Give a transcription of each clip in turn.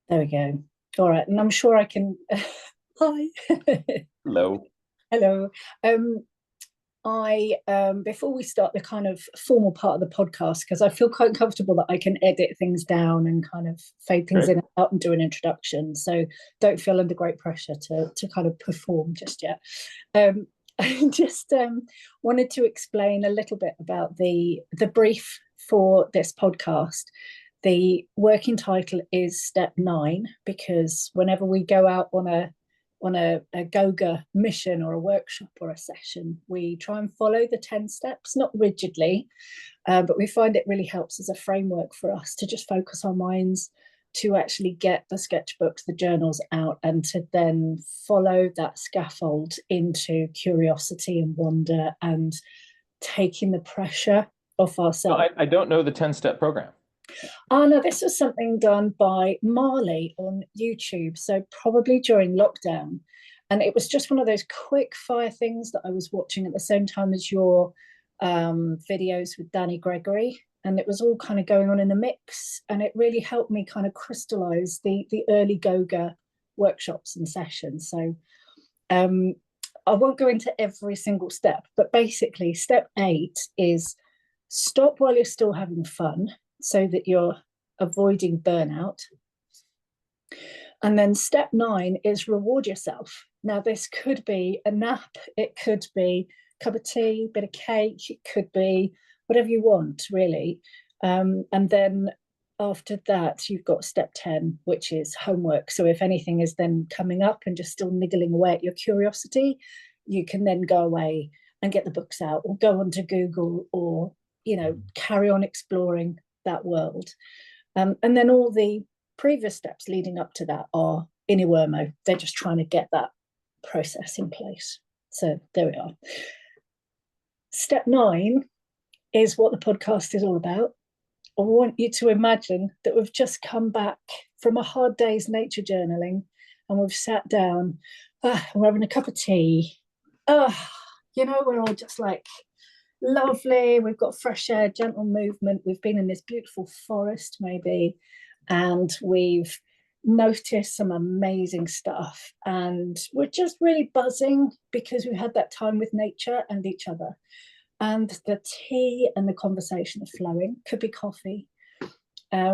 There we go. All right, and I'm sure I can. Hi. Hello. Hello. Um, I before we start the kind of formal part of the podcast, because I feel quite comfortable that I can edit things down and kind of fade things in Great. and out and do an introduction. So don't feel under great pressure to kind of perform just yet. Um, I just wanted to explain a little bit about the brief for this podcast. The working title is Step Nine because whenever we go out on a GOGA mission or a workshop or a session, we try and follow the 10 steps, not rigidly, but we find it really helps as a framework for us to just focus our minds to actually get the sketchbooks, the journals out, and to then follow that scaffold into curiosity and wonder and taking the pressure off So ourselves. I don't know the 10-step program. Oh no, this was something done by Marley on YouTube. So probably during lockdown. And it was just one of those quick fire things that I was watching at the same time as your videos with Danny Gregory. And it was all kind of going on in the mix. And it really helped me kind of crystallize the early Goga workshops and sessions. So um, I won't go into every single step, but basically, step 8 is stop while you're still having fun so that you're avoiding burnout. And then step 9 is reward yourself. Now, this could be a nap, it could be a cup of tea, a bit of cake, it could be whatever you want, really. And then after that, you've got step 10, which is homework. So if anything is then coming up and just still niggling away at your curiosity, you can then go away and get the books out or go onto Google or, carry on exploring that world. And then all the previous steps leading up to that are in Iwermo. They're just trying to get that process in place. So there we are. Step 9 is what the podcast is all about. I want you to imagine that we've just come back from a hard day's nature journaling and we've sat down, we're having a cup of tea. We're all just like lovely. We've got fresh air, gentle movement. We've been in this beautiful forest, maybe, and we've noticed some amazing stuff. And we're just really buzzing because we had that time with nature and each other. And the tea and the conversation are flowing. Could be coffee.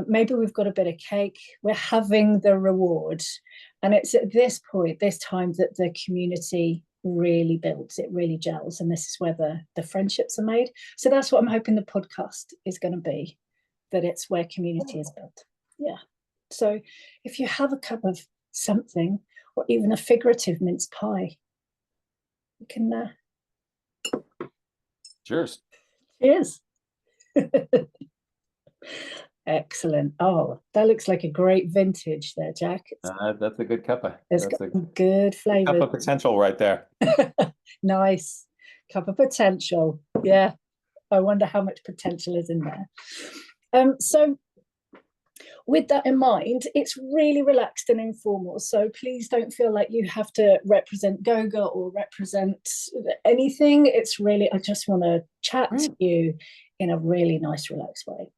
Maybe we've got a bit of cake. We're having the reward. And it's at this point, this time, that the community really builds, it really gels. And this is where the friendships are made. So that's what I'm hoping the podcast is going to be, that it's where community is built. Yeah. So if you have a cup of something or even a figurative mince pie, you can Cheers. cheers. Excellent. Oh, that looks like a great vintage there, Jack. That's a good cuppa. It's That's got a some good cup flavors. of potential right there. Nice. Cup of potential. Yeah. I wonder how much potential is in there. So with that in mind, it's really relaxed and informal. So please don't feel like you have to represent Goga or represent anything. It's really, I just want to chat to you in a really nice, relaxed way.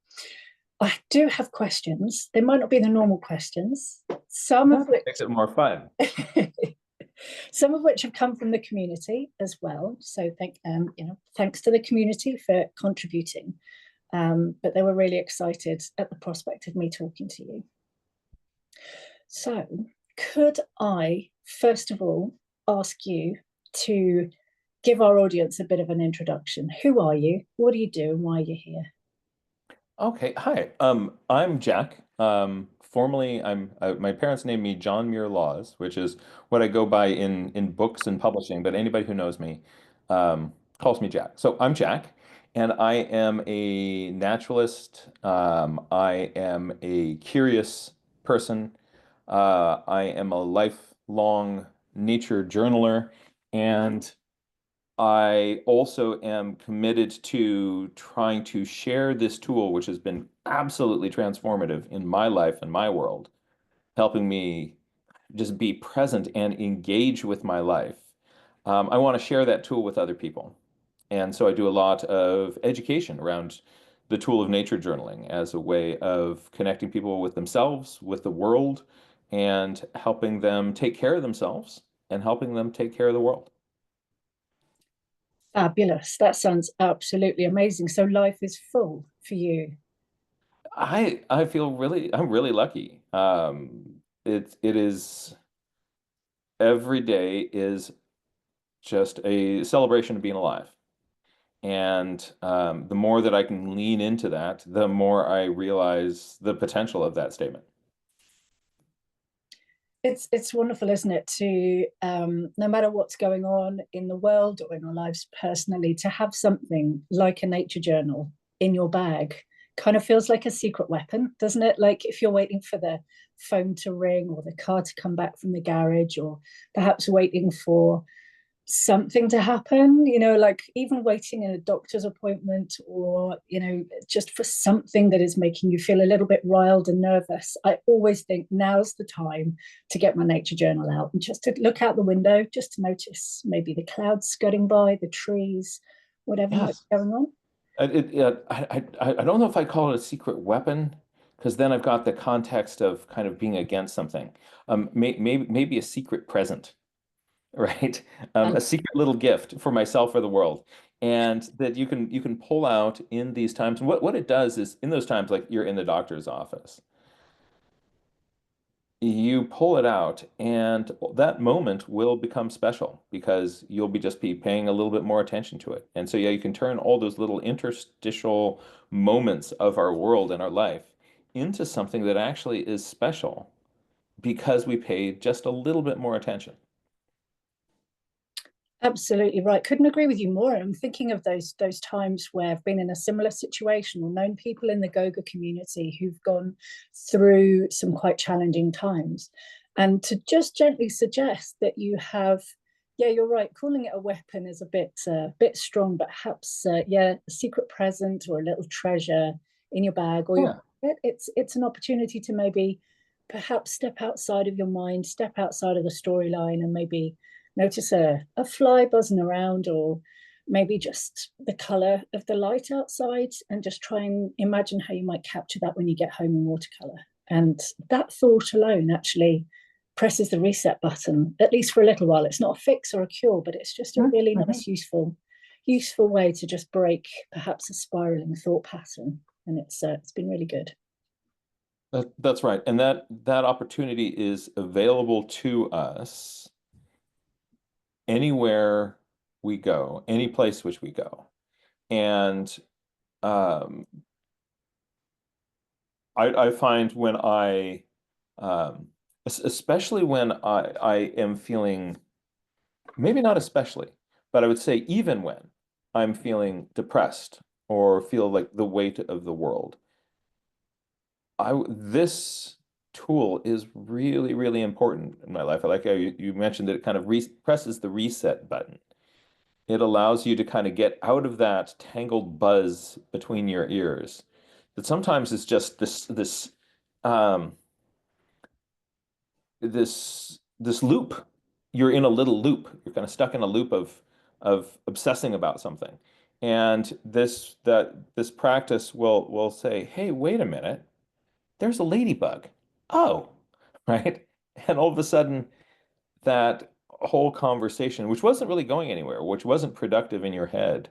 I do have questions. They might not be the normal questions. Some of which Makes it more fun. some of which have come from the community as well. So thanks to the community for contributing. But they were really excited at the prospect of me talking to you. So, could I, first of all, ask you to give our audience a bit of an introduction? Who are you? What do you do? And why are you here? Okay. Hi. I'm Jack. Formerly, my parents named me John Muir Laws, which is what I go by in books and publishing. But anybody who knows me calls me Jack. So I'm Jack, and I am a naturalist. I am a curious person. I am a lifelong nature journaler, and I also am committed to trying to share this tool, which has been absolutely transformative in my life and my world, helping me just be present and engage with my life. I want to share that tool with other people. And so I do a lot of education around the tool of nature journaling as a way of connecting people with themselves, with the world, and helping them take care of themselves and helping them take care of the world. Fabulous. That sounds absolutely amazing. So life is full for you. I feel I'm really lucky. It is every day is just a celebration of being alive. And the more that I can lean into that, the more I realize the potential of that statement. It's wonderful, isn't it, to no matter what's going on in the world or in our lives personally, to have something like a nature journal in your bag kind of feels like a secret weapon, doesn't it? Like if you're waiting for the phone to ring or the car to come back from the garage, or perhaps waiting for something to happen, like even waiting in a doctor's appointment, or just for something that is making you feel a little bit riled and nervous. I always think now's the time to get my nature journal out and just to look out the window, just to notice maybe the clouds scudding by, the trees, whatever might Yes. be going on. I don't know if I call it a secret weapon, because then I've got the context of kind of being against something. Maybe a secret present, right? A secret little gift for myself or the world. And that you can pull out in these times. And what it does is in those times, like you're in the doctor's office, you pull it out and that moment will become special because you'll be paying a little bit more attention to it. And so yeah, you can turn all those little interstitial moments of our world and our life into something that actually is special because we paid just a little bit more attention. Absolutely right. Couldn't agree with you more. I'm thinking of those times where I've been in a similar situation or known people in the GOGA community who've gone through some quite challenging times. And to just gently suggest that you have, yeah, you're right. Calling it a weapon is a bit strong, but perhaps yeah, a secret present or a little treasure in your bag or your Yeah. pocket. It's an opportunity to maybe perhaps step outside of your mind, step outside of the storyline, and maybe notice a fly buzzing around, or maybe just the color of the light outside, and just try and imagine how you might capture that when you get home in watercolor. And that thought alone actually presses the reset button, at least for a little while. It's not a fix or a cure, but it's just a really nice, useful way to just break perhaps a spiraling thought pattern. And it's been really good. That's right. And that opportunity is available to us anywhere we go, any place which we go. And um, I find when especially when I am feeling, maybe not especially, but I would say even when I'm feeling depressed or feel like the weight of the world, this tool is really, really important in my life. I like how you mentioned that it kind of re presses the reset button. It allows you to kind of get out of that tangled buzz between your ears. That sometimes it's just um, this loop. You're in a little loop. You're kind of stuck in a loop of obsessing about something. And this practice will say, hey, wait a minute, there's a ladybug. Oh, right. And all of a sudden, that whole conversation, which wasn't really going anywhere, which wasn't productive in your head,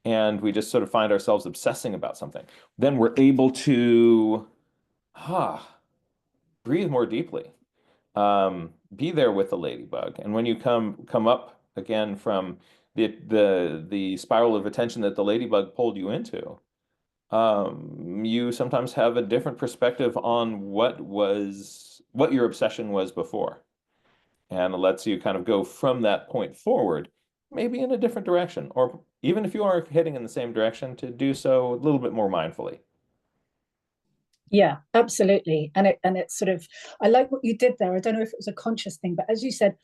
and we just sort of find ourselves obsessing about something, then we're able to ah, breathe more deeply, be there with the ladybug. And when you come up again from the spiral of attention that the ladybug pulled you into, you sometimes have a different perspective on what your obsession was before, and it lets you kind of go from that point forward, maybe in a different direction, or even if you are heading in the same direction, to do so a little bit more mindfully. Yeah, absolutely. And it's sort of, I like what you did there. I don't know if it was a conscious thing, but as you said,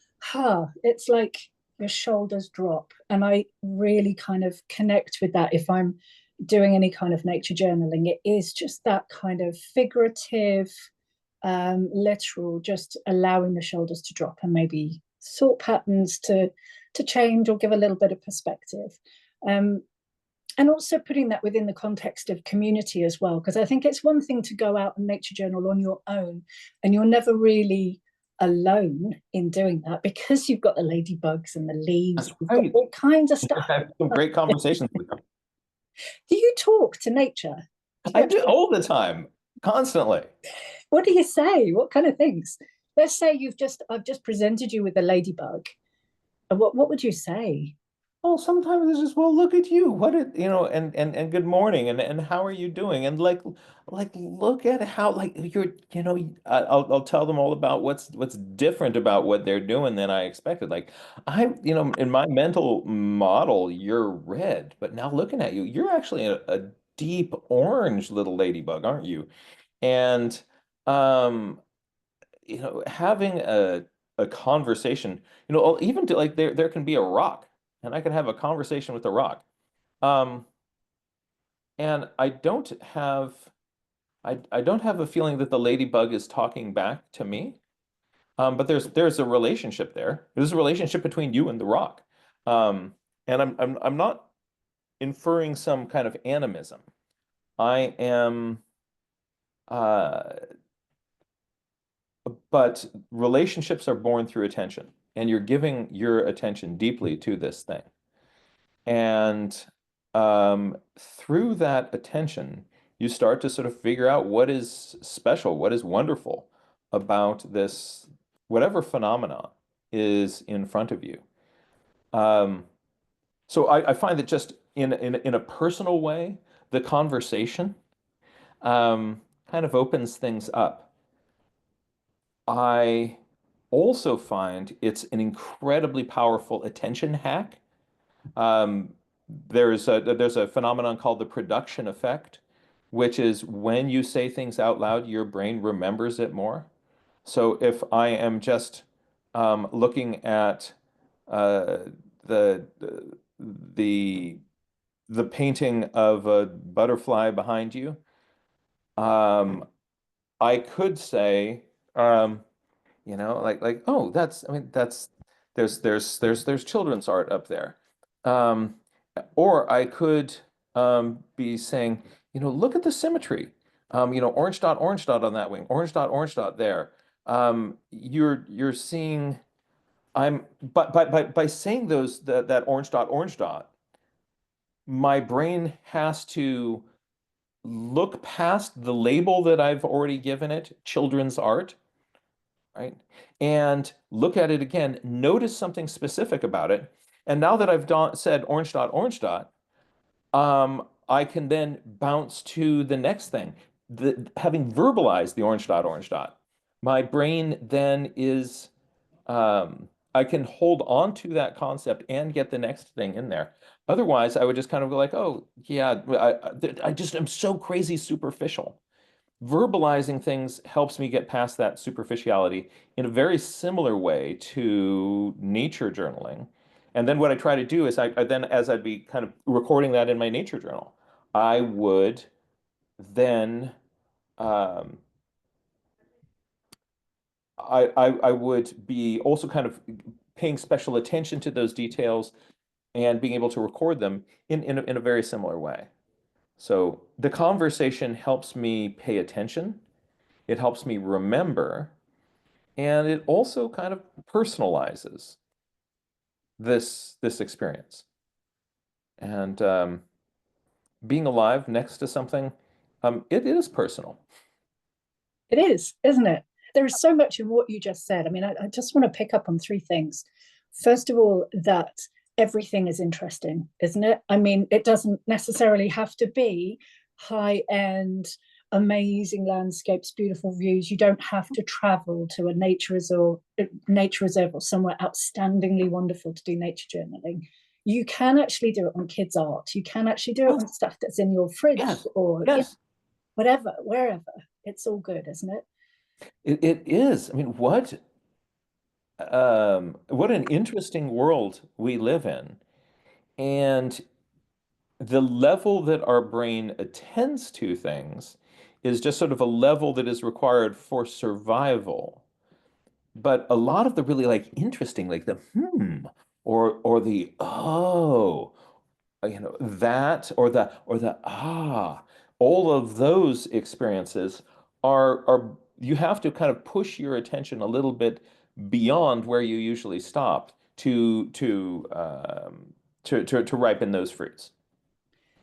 it's like your shoulders drop. And I really kind of connect with that if I'm doing any kind of nature journaling. It is just that kind of figurative, literal, just allowing the shoulders to drop and maybe thought patterns to change or give a little bit of perspective. Um, And also putting that within the context of community as well, because I think it's one thing to go out and nature journal on your own, and you're never really alone in doing that because you've got the ladybugs and the leaves, That's you've got right. all kinds of stuff. I have some great conversations with them. Do you talk to nature? Do you I actually, do all the time, constantly. what do you say? What kind of things? Let's say I've just presented you with a ladybug. What would you say? Well, sometimes it's just, well, look at you. What it, and good morning, and how are you doing? And look at how, like, I'll tell them all about what's different about what they're doing than I expected. Like, in my mental model, you're red, but now looking at you, you're actually a deep orange little ladybug, aren't you? And um, having a conversation, even to, like, there can be a rock, and I can have a conversation with the rock. Um, and I don't have a feeling that the ladybug is talking back to me. But there's a relationship there. There's a relationship between you and the rock. Um, and I'm not inferring some kind of animism. I am but relationships are born through attention, and you're giving your attention deeply to this thing. And through that attention, you start to sort of figure out what is special, what is wonderful about this, whatever phenomena is in front of you. Um, so I find that just in a personal way, the conversation kind of opens things up. I also find it's an incredibly powerful attention hack. Um, there's a phenomenon called the production effect, which is when you say things out loud, your brain remembers it more. So if I am just looking at uh, the the the painting of a butterfly behind you, um, I could say, oh, I mean, there's children's art up there. Um, or I could be saying, look at the symmetry. Orange dot on that wing, orange dot there. You're seeing but by saying that orange dot, my brain has to look past the label that I've already given it, children's art, right? And look at it again, notice something specific about it. And now that I've said orange dot, I can then bounce to the next thing. Having verbalized the orange dot, my brain then is, I can hold on to that concept and get the next thing in there. Otherwise, I would just kind of go like, oh, yeah, I just am so crazy superficial. Verbalizing things helps me get past that superficiality in a very similar way to nature journaling. And then what I try to do is I then, as I'd be kind of recording that in my nature journal, I would then um, I would be also kind of paying special attention to those details and being able to record them in a very similar way. So the conversation helps me pay attention. It helps me remember. And it also kind of personalizes this experience. And being alive next to something, it is personal. It is, isn't it? There is so much in what you just said. I mean, I just want to pick up on three things. First of all, that everything is interesting, isn't it? I mean, it doesn't necessarily have to be high end, amazing landscapes, beautiful views. You don't have to travel to a nature reserve or somewhere outstandingly wonderful to do nature journaling. You can actually do it on kids' art. You can actually do it Yes, on stuff that's in your fridge yes, or yes. whatever, wherever. It's all good, isn't it? It is. I mean, what an interesting world we live in. And the level that our brain attends to things is just sort of a level that is required for survival. But a lot of the really, like, interesting, like the or the oh, that or the all of those experiences are you have to kind of push your attention a little bit beyond where you usually stop to ripen those fruits.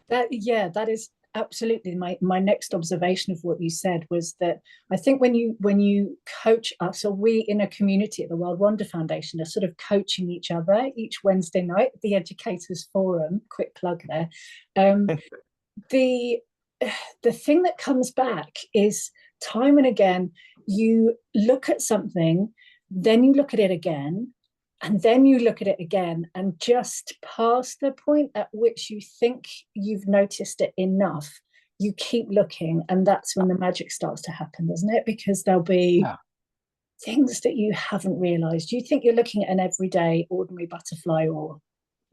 That, yeah, that is absolutely my next observation of what you said was that I think when you coach us, or we in a community at the Wild Wonder Foundation are sort of coaching each other each Wednesday night, the Educators Forum, quick plug there. The the thing that comes back is time and again, you look at something, then you look at it again, and then you look at it again, and just past the point at which you think you've noticed it enough, you keep looking, and that's when the magic starts to happen, doesn't it? Because there'll be Yeah. things that you haven't realized. You think you're looking at an everyday ordinary butterfly or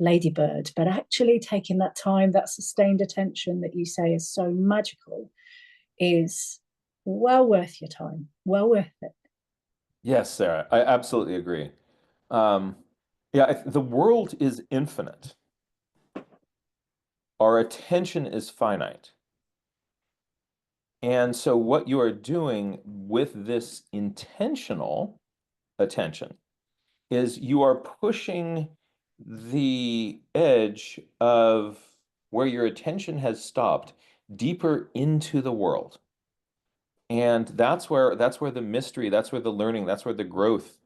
ladybird, but actually taking that time, that sustained attention that you say is so magical, is well worth your time, well worth it. Yes, Sarah, I absolutely agree. Um, yeah, the world is infinite. Our attention is finite. And so what you are doing with this intentional attention is you are pushing the edge of where your attention has stopped deeper into the world. And that's where the mystery, that's where the learning, that's where the growth,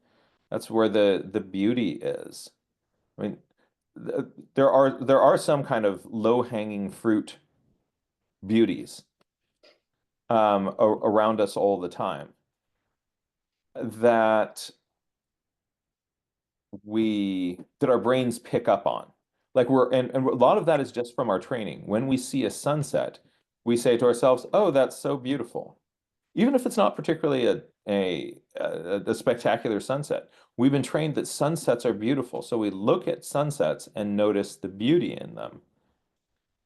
that's where the beauty is. I mean, there are some kind of low-hanging fruit beauties around us all the time that that our brains pick up on. Like and a lot of that is just from our training. When we see a sunset, we say to ourselves, "Oh, that's so beautiful." Even if it's not particularly a spectacular sunset, we've been trained that sunsets are beautiful. So we look at sunsets and notice the beauty in them.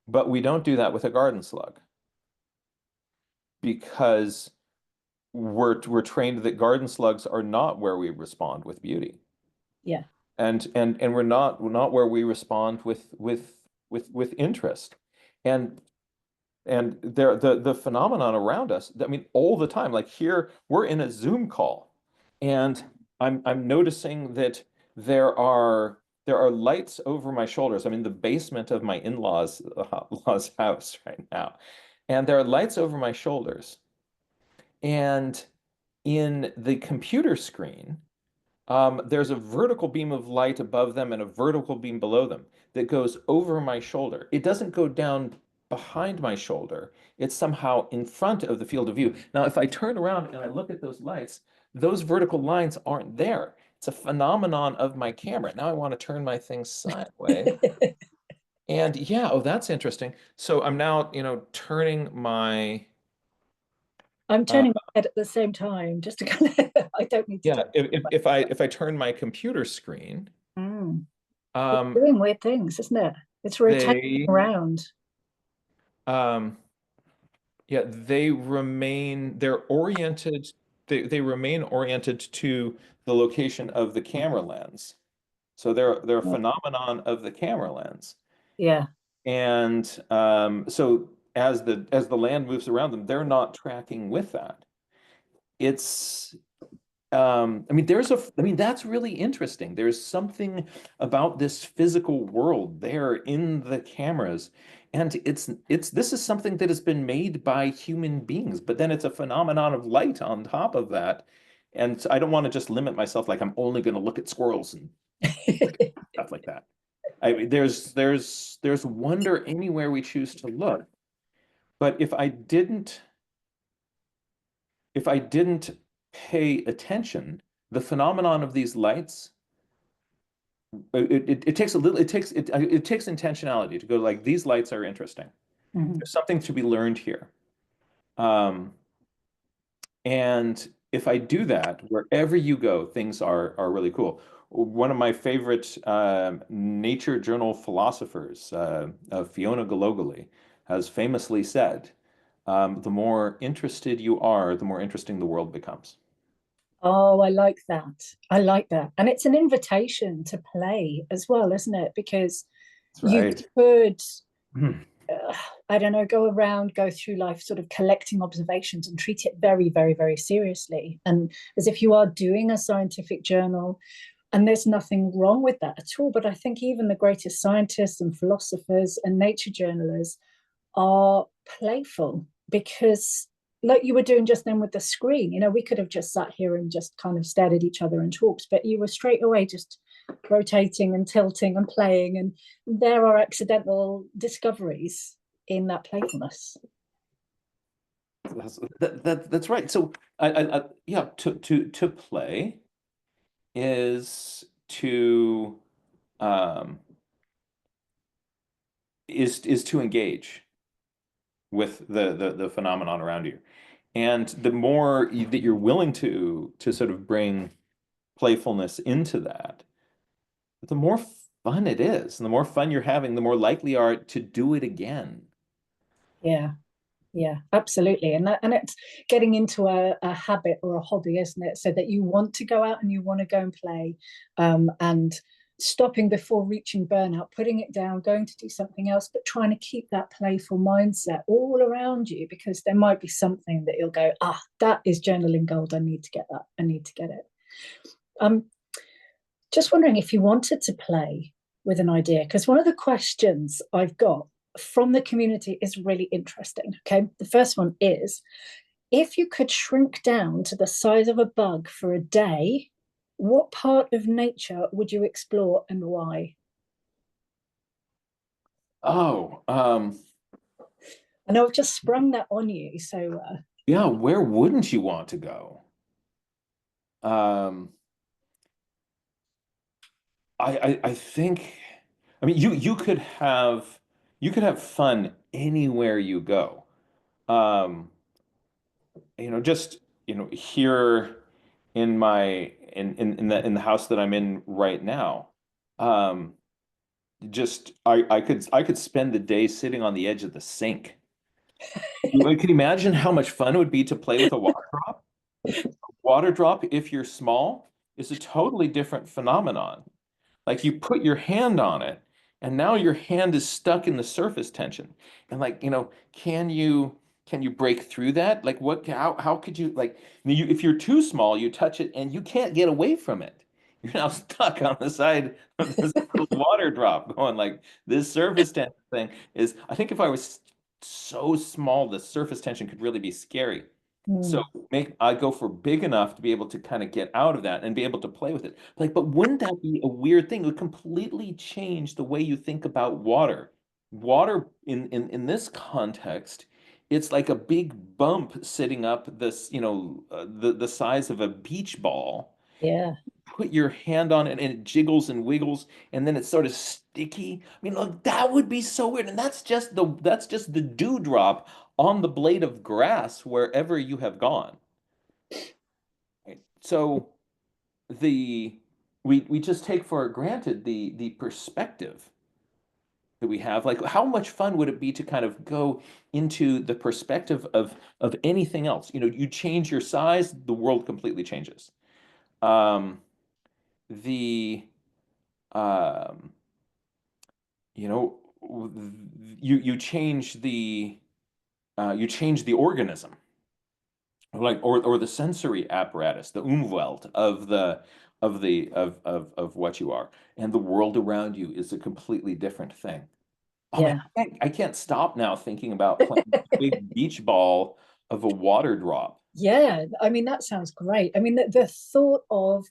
But we don't do that with a garden slug because we're trained that garden slugs are not where we respond with beauty. Yeah. And we're not where we respond with interest. And the phenomenon around us, I mean, all the time, like here, we're in a Zoom call, and I'm noticing that there are lights over my shoulders. I'm in the basement of my in-laws' house right now, and there are lights over my shoulders. And in the computer screen, there's a vertical beam of light above them and a vertical beam below them that goes over my shoulder. It doesn't go down behind my shoulder. It's somehow in front of the field of view. Now, if I turn around and I look at those lights, those vertical lines aren't there. It's a phenomenon of my camera. Now I want to turn my thing sideways. And yeah, oh, that's interesting. So I'm now, turning my I'm uh, turning my head at the same time just to kind of, I don't need to yeah, do if I turn my computer screen, mm. It's um, doing weird things, isn't it? It's rotating they around. Um, yeah, they remain oriented to the location of the camera lens. So they're a phenomenon of the camera lens. Yeah. And so as the land moves around them, they're not tracking with that. It's I mean, that's really interesting. There's something about this physical world there in the cameras. And this is something that has been made by human beings, but then it's a phenomenon of light on top of that. And so I don't want to just limit myself like I'm only going to look at squirrels and stuff like that. I mean, there's wonder anywhere we choose to look. But if I didn't pay attention, the phenomenon of these lights, it takes a little, it takes intentionality to go like these lights are interesting. Mhm. There's something to be learned here. Um, and if I do that, wherever you go, things are really cool. One of my favorite nature journal philosophers, Fiona Galogally, has famously said, "The more interested you are, the more interesting the world becomes." Oh, I like that. I like that. And it's an invitation to play as well, isn't it? Because That's You right. could, Hmm. uh, I don't know, go around, go through life sort of collecting observations and treat it very, very, very seriously. And as if you are doing a scientific journal. And there's nothing wrong with that at all. But I think even the greatest scientists and philosophers and nature journalists are playful because, like you were doing just then with the screen, we could have just sat here and just kind of stared at each other and talked, but you were straight away just rotating and tilting and playing. And there are accidental discoveries in that playfulness. That's right. So yeah, to play is to um is to engage with the phenomenon around you. And the more that you're willing to sort of bring playfulness into that, the more fun it is. And the more fun you're having, the more likely you are to do it again. Yeah. Yeah, absolutely. And it's getting into a habit or a hobby, isn't it? So that you want to go out and you want to go and play, and stopping before reaching burnout, putting it down, going to do something else, but trying to keep that playful mindset all around you because there might be something that you'll go, that is journaling gold. I need to get that. I need to get it. Um, just wondering if you wanted to play with an idea, because one of the questions I've got from the community is really interesting. Okay. The first one is, if you could shrink down to the size of a bug for a day, what part of nature would you explore and why? Oh, I know I've just sprung that on you. So, yeah, where wouldn't you want to go? Um, I think, I mean, you could have fun anywhere you go. Um, just, here in the house that I'm in right now. Um, I could spend the day sitting on the edge of the sink. You can you imagine how much fun it would be to play with a water drop? Water drop, if you're small, is a totally different phenomenon. Like you put your hand on it, and now your hand is stuck in the surface tension. And like, can you break through that? Like how could you like if you're too small, you touch it and you can't get away from it. You're now stuck on the side of this little water drop going like this surface tension thing is I think if I was so small, the surface tension could really be scary. So mm, make I go for big enough to be able to kind of get out of that and be able to play with it. Like, but wouldn't that be a weird thing? It would completely change the way you think about water. Water in this context, it's like a big bump sitting up this, the size of a beach ball. yeah, Put your hand on it and it jiggles and wiggles and then it's sort of sticky. I mean, look, that would be so weird. And that's just the dewdrop on the blade of grass wherever you have gone. Right? So the we just take for granted the perspective that we have. Like, how much fun would it be to kind of go into the perspective of anything else? You change your size, the world completely changes. Um, the um, you know, you change the organism, like or the sensory apparatus, the umwelt of what you are, and the world around you is a completely different thing. Oh man, yeah. I can't stop now thinking about playing a big beach ball of a water drop. Yeah, I mean, that sounds great. I mean, the thought of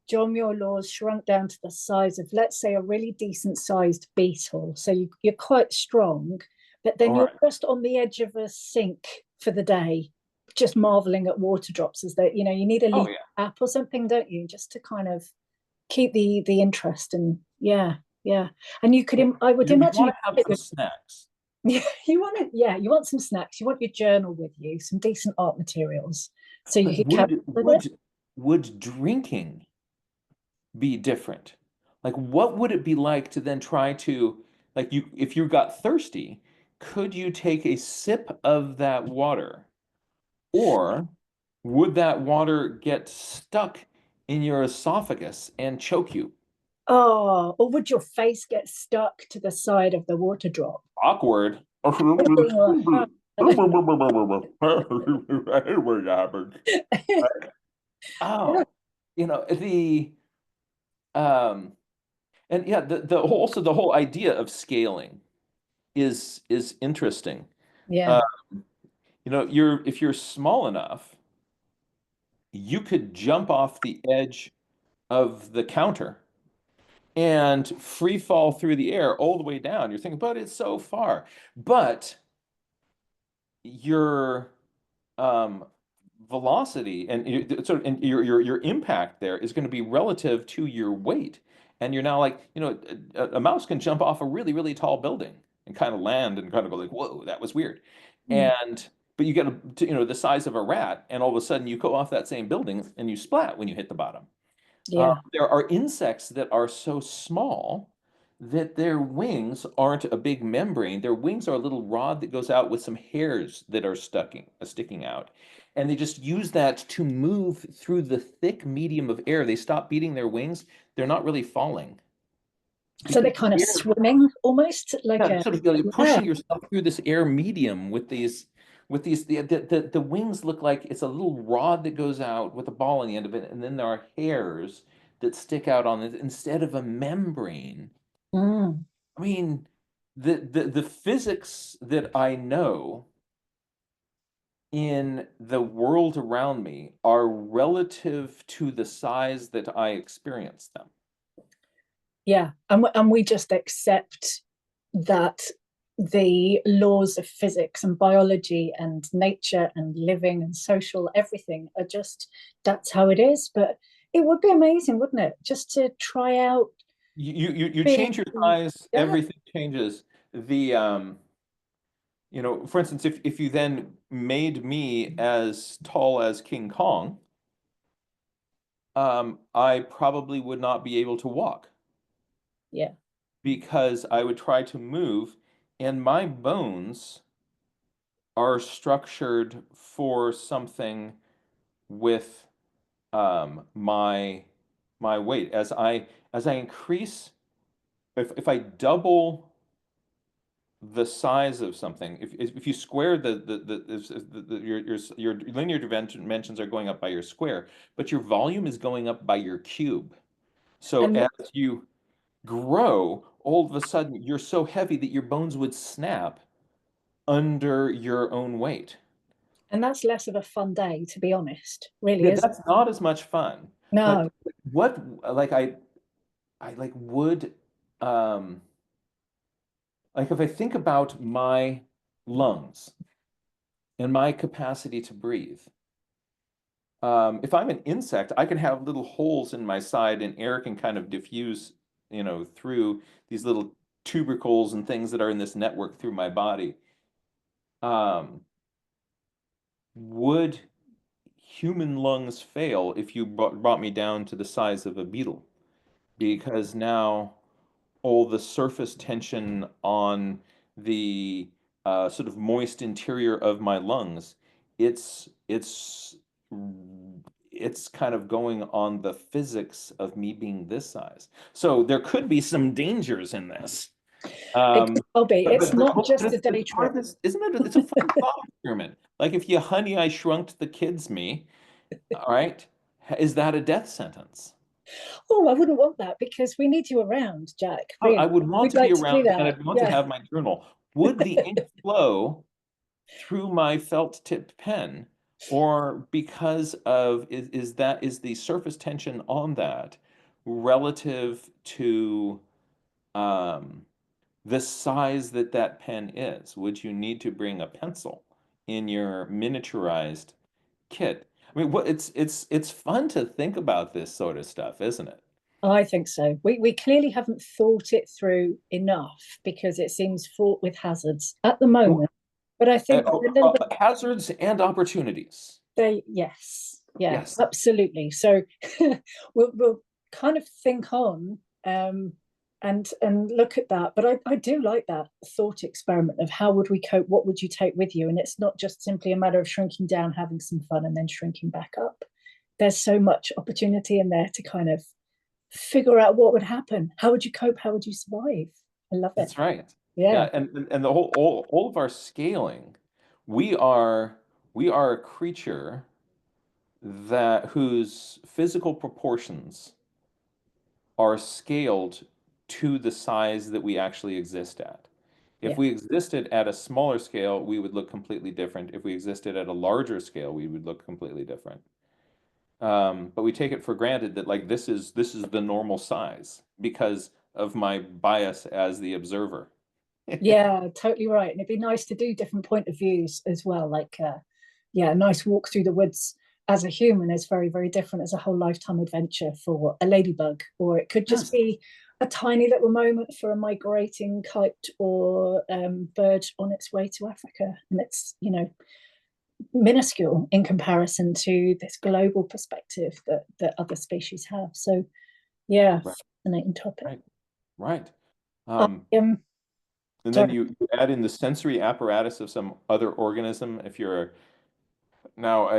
John Muir Laws shrunk down to the size of, let's say, a really decent sized beetle. So you're quite strong, but then All you're right. just on the edge of a sink for the day, just marveling at water drops as though, you need a Oh leaf yeah. app or something, don't you? Just to kind of keep the interest. And yeah, yeah. And you could, I would You imagine want you to have could some snacks. you want to, yeah, you want some snacks, you want your journal with you, some decent art materials so But you could carry with it. would drinking be different? Like, what would it be like to then try to, like, if you got thirsty, could you take a sip of that water? Or would that water get stuck in your esophagus and choke you? Oh, or would your face get stuck to the side of the water drop? Awkward. Oh, the um and yeah, the whole also the whole idea of scaling is interesting. Uh, Yeah. you're if you're small enough, you could jump off the edge of the counter and free fall through the air all the way down. You're thinking, but it's so far. But your um, velocity and and your impact there is going to be relative to your weight. And you're now like, a mouse can jump off a really, really tall building and kind of land and kind of go like, whoa, that was weird. Mm. And but you get the size of a rat, and all of a sudden you go off that same building and you splat when you hit the bottom. Yeah. There are insects that are so small that their wings aren't a big membrane. Their wings are a little rod that goes out with some hairs that are sticking out. And they just use that to move through the thick medium of air. They stop beating their wings. They're not really falling So they're because kind of the air, swimming almost like yeah, a, sort of yeah. pushing yourself through this air medium with these the wings look like it's a little rod that goes out with a ball on the end of it, and then there are hairs that stick out on it instead of a membrane. Mm. I mean, the physics that I know in the world around me are relative to the size that I experience them. Yeah. And we just accept that the laws of physics and biology and nature and living and social everything are just, that's how it is. But it would be amazing, wouldn't it, just to try out You being, change your size, yeah, everything changes. For instance, if you then made me as tall as King Kong, I probably would not be able to walk yeah. because I would try to move, and my bones are structured for something with my weight. As I increase, if I double the size of something, if you square your linear dimensions are going up by your square, but your volume is going up by your cube. So And as you grow, all of a sudden you're so heavy that your bones would snap under your own weight. and that's less of a fun day, to be honest, really Yeah, is. that's not as much fun. But No. what like I like would like if I think about my lungs and my capacity to breathe. If I'm an insect, I can have little holes in my side and air can kind of diffuse, through these little tubercles and things that are in this network through my body. Um, would human lungs fail if you brought me down to the size of a beetle? Because now all the surface tension on the sort of moist interior of my lungs, it's it's it's kind of going on the physics of me being this size. So there could be some dangers in this. It Um, will be. but, It's but, but, not but just a it's day part trip. of this, isn't it? It's a fun thought experiment. Like if you honey, I shrunk the kids me, all right, is that a death sentence? Oh, I wouldn't want that because we need you around, Jack. I Really, would want we'd to be like to do around and that. I'd want to Yeah. have my journal. Would the ink flow through my felt tipped pen? Or because of is the surface tension on that relative to um, the size that that pen is? Would you need to bring a pencil in your miniaturized kit? I mean, it's fun to think about this sort of stuff, isn't it? I think so. We clearly haven't thought it through enough because it seems fraught with hazards at the moment. But I think we're a little bit Hazards and opportunities. they yes, yeah, Yes. absolutely. So we'll kind of think on and look at that. But I do like that thought experiment of how would we cope? What would you take with you? And it's not just simply a matter of shrinking down, having some fun, and then shrinking back up. There's so much opportunity in there to kind of figure out what would happen. How would you cope? How would you survive? I love it. That's right. Yeah, Yeah, and the whole all of our scaling, we are we are a creature that whose physical proportions are scaled to the size that we actually exist at. If yeah, we existed at a smaller scale, we would look completely different. If we existed at a larger scale, we would look completely different. But we take it for granted that like this is the normal size because of my bias as the observer. yeah, totally right. And it'd be nice to do different point of views as well. Like, yeah, a nice walk through the woods as a human is very, very different as a whole lifetime adventure for a ladybug, or it could just Yes. be a tiny little moment for a migrating kite or bird on its way to Africa. And it's, minuscule in comparison to this global perspective that other species have. So, yeah, Right, fascinating topic. right, right. I Um, am and then sorry. you add in the sensory apparatus of some other organism. If you're now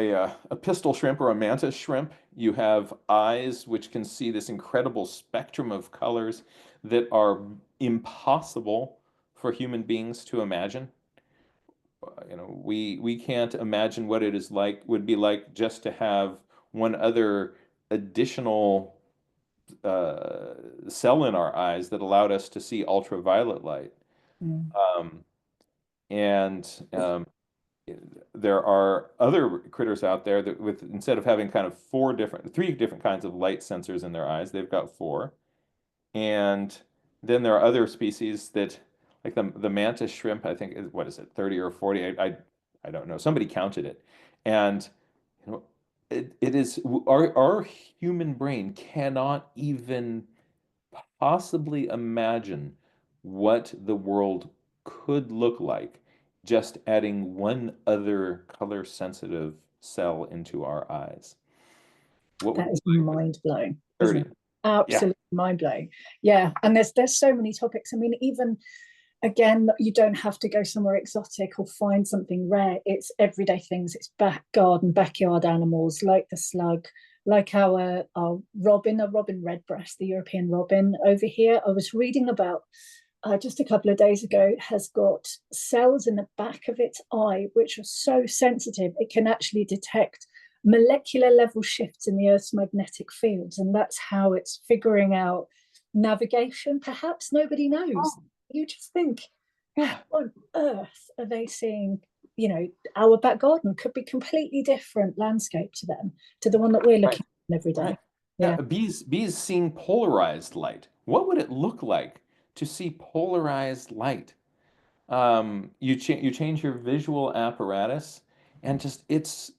a pistol shrimp or a mantis shrimp, you have eyes which can see this incredible spectrum of colors that are impossible for human beings to imagine. We can't imagine what it is like would be like just to have one other additional uh, cell in our eyes that allowed us to see ultraviolet light. Mm, Um, and there are other critters out there that with instead of having kind of three different kinds of light sensors in their eyes, they've got four. And then there are other species that, like the mantis shrimp, I think, what is it, 30 or 40? I don't know. Somebody counted it. And you know, it is our human brain cannot even possibly imagine what the world could look like just adding one other color sensitive cell into our eyes. What would that it is be like with mind blowing, isn't 30? it? Yeah. Absolutely mind blowing. Yeah, and there's so many topics. I mean, even again, you don't have to go somewhere exotic or find something rare. It's everyday things. It's back garden, backyard animals like the slug, like our robin, a robin redbreast, the European robin over here. I was reading about just a couple of days ago, has got cells in the back of its eye which are so sensitive it can actually detect molecular level shifts in the Earth's magnetic fields, and that's how it's figuring out navigation. Perhaps nobody knows. Oh, You just think, how yeah. on earth are they seeing? Our back garden could be completely different landscape to them, to the one that we're Right. looking at every day. Right. Yeah, Yeah. Bees seeing polarized light. What would it look like to see polarized light? You change your visual apparatus, and just it's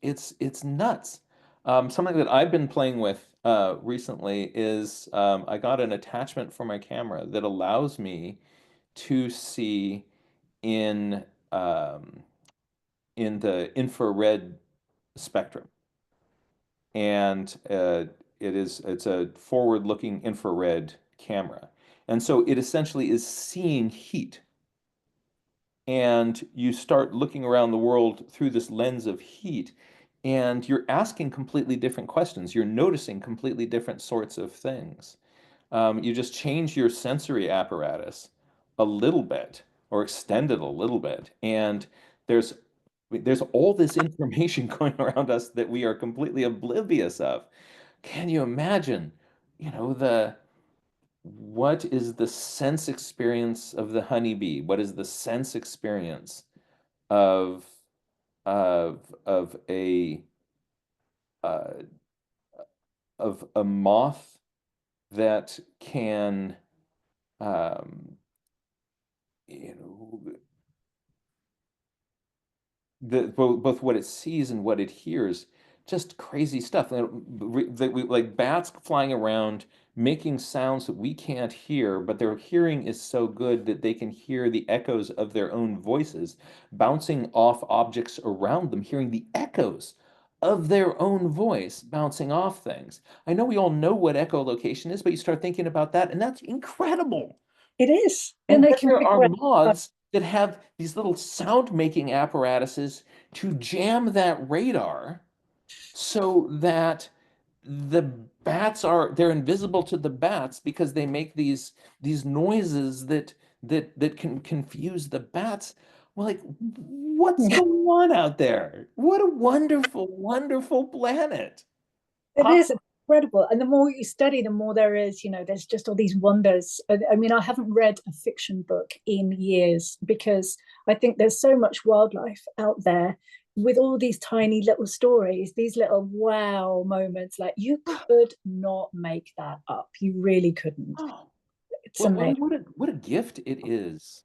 nuts. Something that I've been playing with recently is I got an attachment for my camera that allows me to see in um, in the infrared spectrum, and it's a forward-looking infrared camera, and so it essentially is seeing heat. And you start looking around the world through this lens of heat, and you're asking completely different questions. You're noticing completely different sorts of things. You just change your sensory apparatus a little bit or extend it a little bit, and there's there's all this information going around us that we are completely oblivious of. Can you imagine, the what is the sense experience of the honeybee? What is the sense experience of of uh, a moth that can um, you know both what it sees and what it hears, just crazy stuff. That we like bats flying around making sounds that we can't hear, but their hearing is so good that they can hear the echoes of their own voices bouncing off objects around them, hearing the echoes of their own voice bouncing off things. I know we all know what echolocation is, but you start thinking about that, and that's incredible. it is. And And they then can there are figure out. moths that have these little sound making apparatuses to jam that radar so that the bats are they're invisible to the bats because they make these noises that can confuse the bats. Well, like, what's going on out there? What a wonderful, wonderful planet. It Huh? is incredible. And the more you study, the more there is, there's just all these wonders. I mean, I haven't read a fiction book in years because I think there's so much wildlife out there with all these tiny little stories, these little wow moments. Like you could not make that up. You really couldn't. Oh, It's what amazing. what a gift it is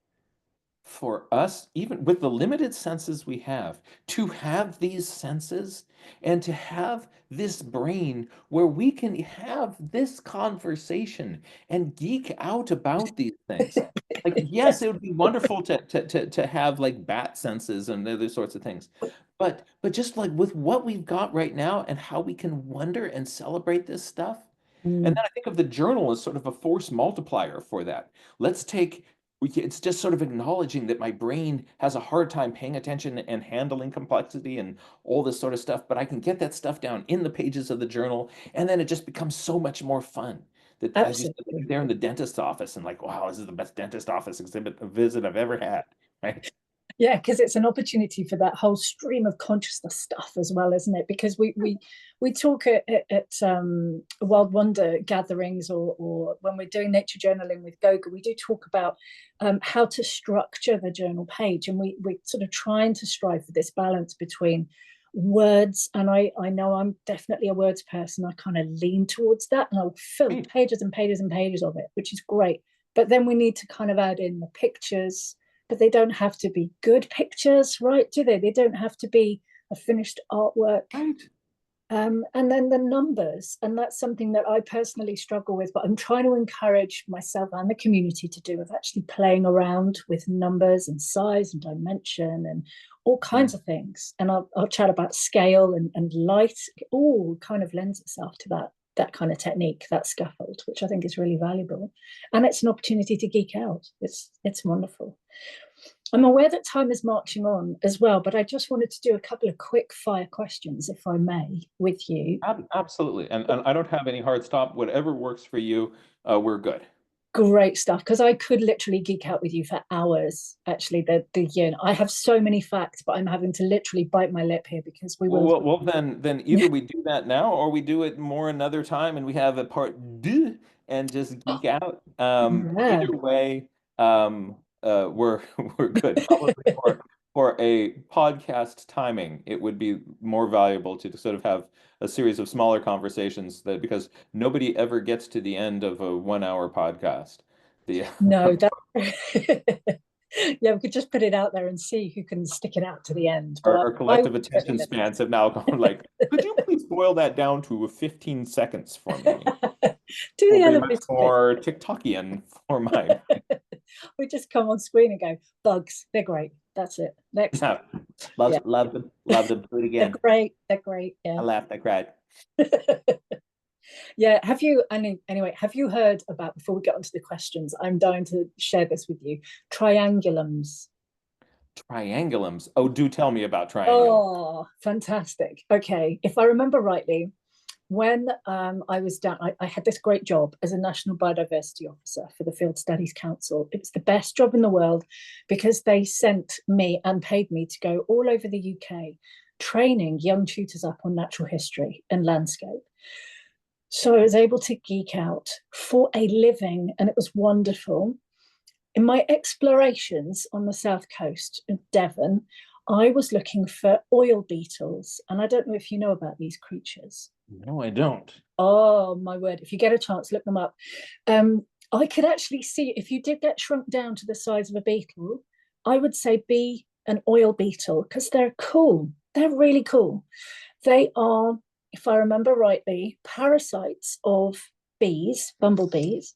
for us, even with the limited senses we have, to have these senses and to have this brain where we can have this conversation and geek out about these things. Like, Yeah, yes, it would be wonderful to have like bat senses and other sorts of things. But just like with what we've got right now and how we can wonder and celebrate this stuff. And mm, then I think of the journal as sort of a force multiplier for that. Let's take it's just sort of acknowledging that my brain has a hard time paying attention and handling complexity and all this sort of stuff, but I can get that stuff down in the pages of the journal, and then it just becomes so much more fun. That, as you said, like, you're absolutely. there in the dentist's office and like, wow, this is the best dentist office exhibit visit I've ever had, right? Yeah, because it's an opportunity for that whole stream of consciousness stuff as well, isn't it? Because we talk at Wild Wonder gatherings or when we're doing nature journaling with GOGA, we do talk about how to structure the journal page, and we're sort of trying to strive for this balance between words, and I know I'm definitely a words person. I kind of lean towards that, and I'll fill Right. pages and pages and pages of it, which is great. But then we need to kind of add in the pictures, but they don't have to be good pictures, right? Do they? They don't have to be a finished artwork. Right. And then the numbers, and that's something that I personally struggle with, but I'm trying to encourage myself and the community to do, of actually playing around with numbers and size and dimension and all Mm. kinds of things. And I'll chat about scale and light. It all kind of lends itself to that kind of technique, that scaffold, which I think is really valuable. And it's an opportunity to geek out. It's wonderful. I'm aware that time is marching on as well, but I just wanted to do a couple of quick fire questions, if I may, with you. Absolutely. And I don't have any hard stop. Whatever works for you, we're good. Great stuff, because I could literally geek out with you for hours. Actually, I have so many facts, but I'm having to literally bite my lip here because we will. Then either we do that now or we do it more another time and we have a part deux and just geek out. Yeah. Either way, we're we're good. Probably for a podcast timing, it would be more valuable to sort of have a series of smaller conversations that because nobody ever gets to the end of a 1 hour podcast. The No, that yeah, we could just put it out there and see who can stick it out to the end. But our I collective will attention certainly spans have now gone like, could you please boil that down to 15 seconds for me? do Will the be much elevator pitch. more TikTokian for my We just come on screen and go, bugs, they're great. That's it. Next. yeah. Yeah, Love them. Do it they're again. great. They're great. I Yeah. laughed, I cried. Yeah. Anyway, have you heard about, before we get onto the questions, I'm dying to share this with you, triangulums? Triangulums. Oh, do tell me about triangulum. Oh, fantastic. Okay. If I remember rightly, when I was down, I had this great job as a National Biodiversity Officer for the Field Studies Council. It was the best job in the world because they sent me and paid me to go all over the UK training young tutors up on natural history and landscape. So I was able to geek out for a living, and it was wonderful. In my explorations on the south coast of Devon, I was looking for oil beetles, and I don't know if you know about these creatures. No, I don't. Oh my word! If you get a chance, look them up. I could actually see, if you did get shrunk down to the size of a beetle, I would say be an oil beetle because they're cool. They're really cool. They are, if I remember rightly, parasites of bees, bumblebees,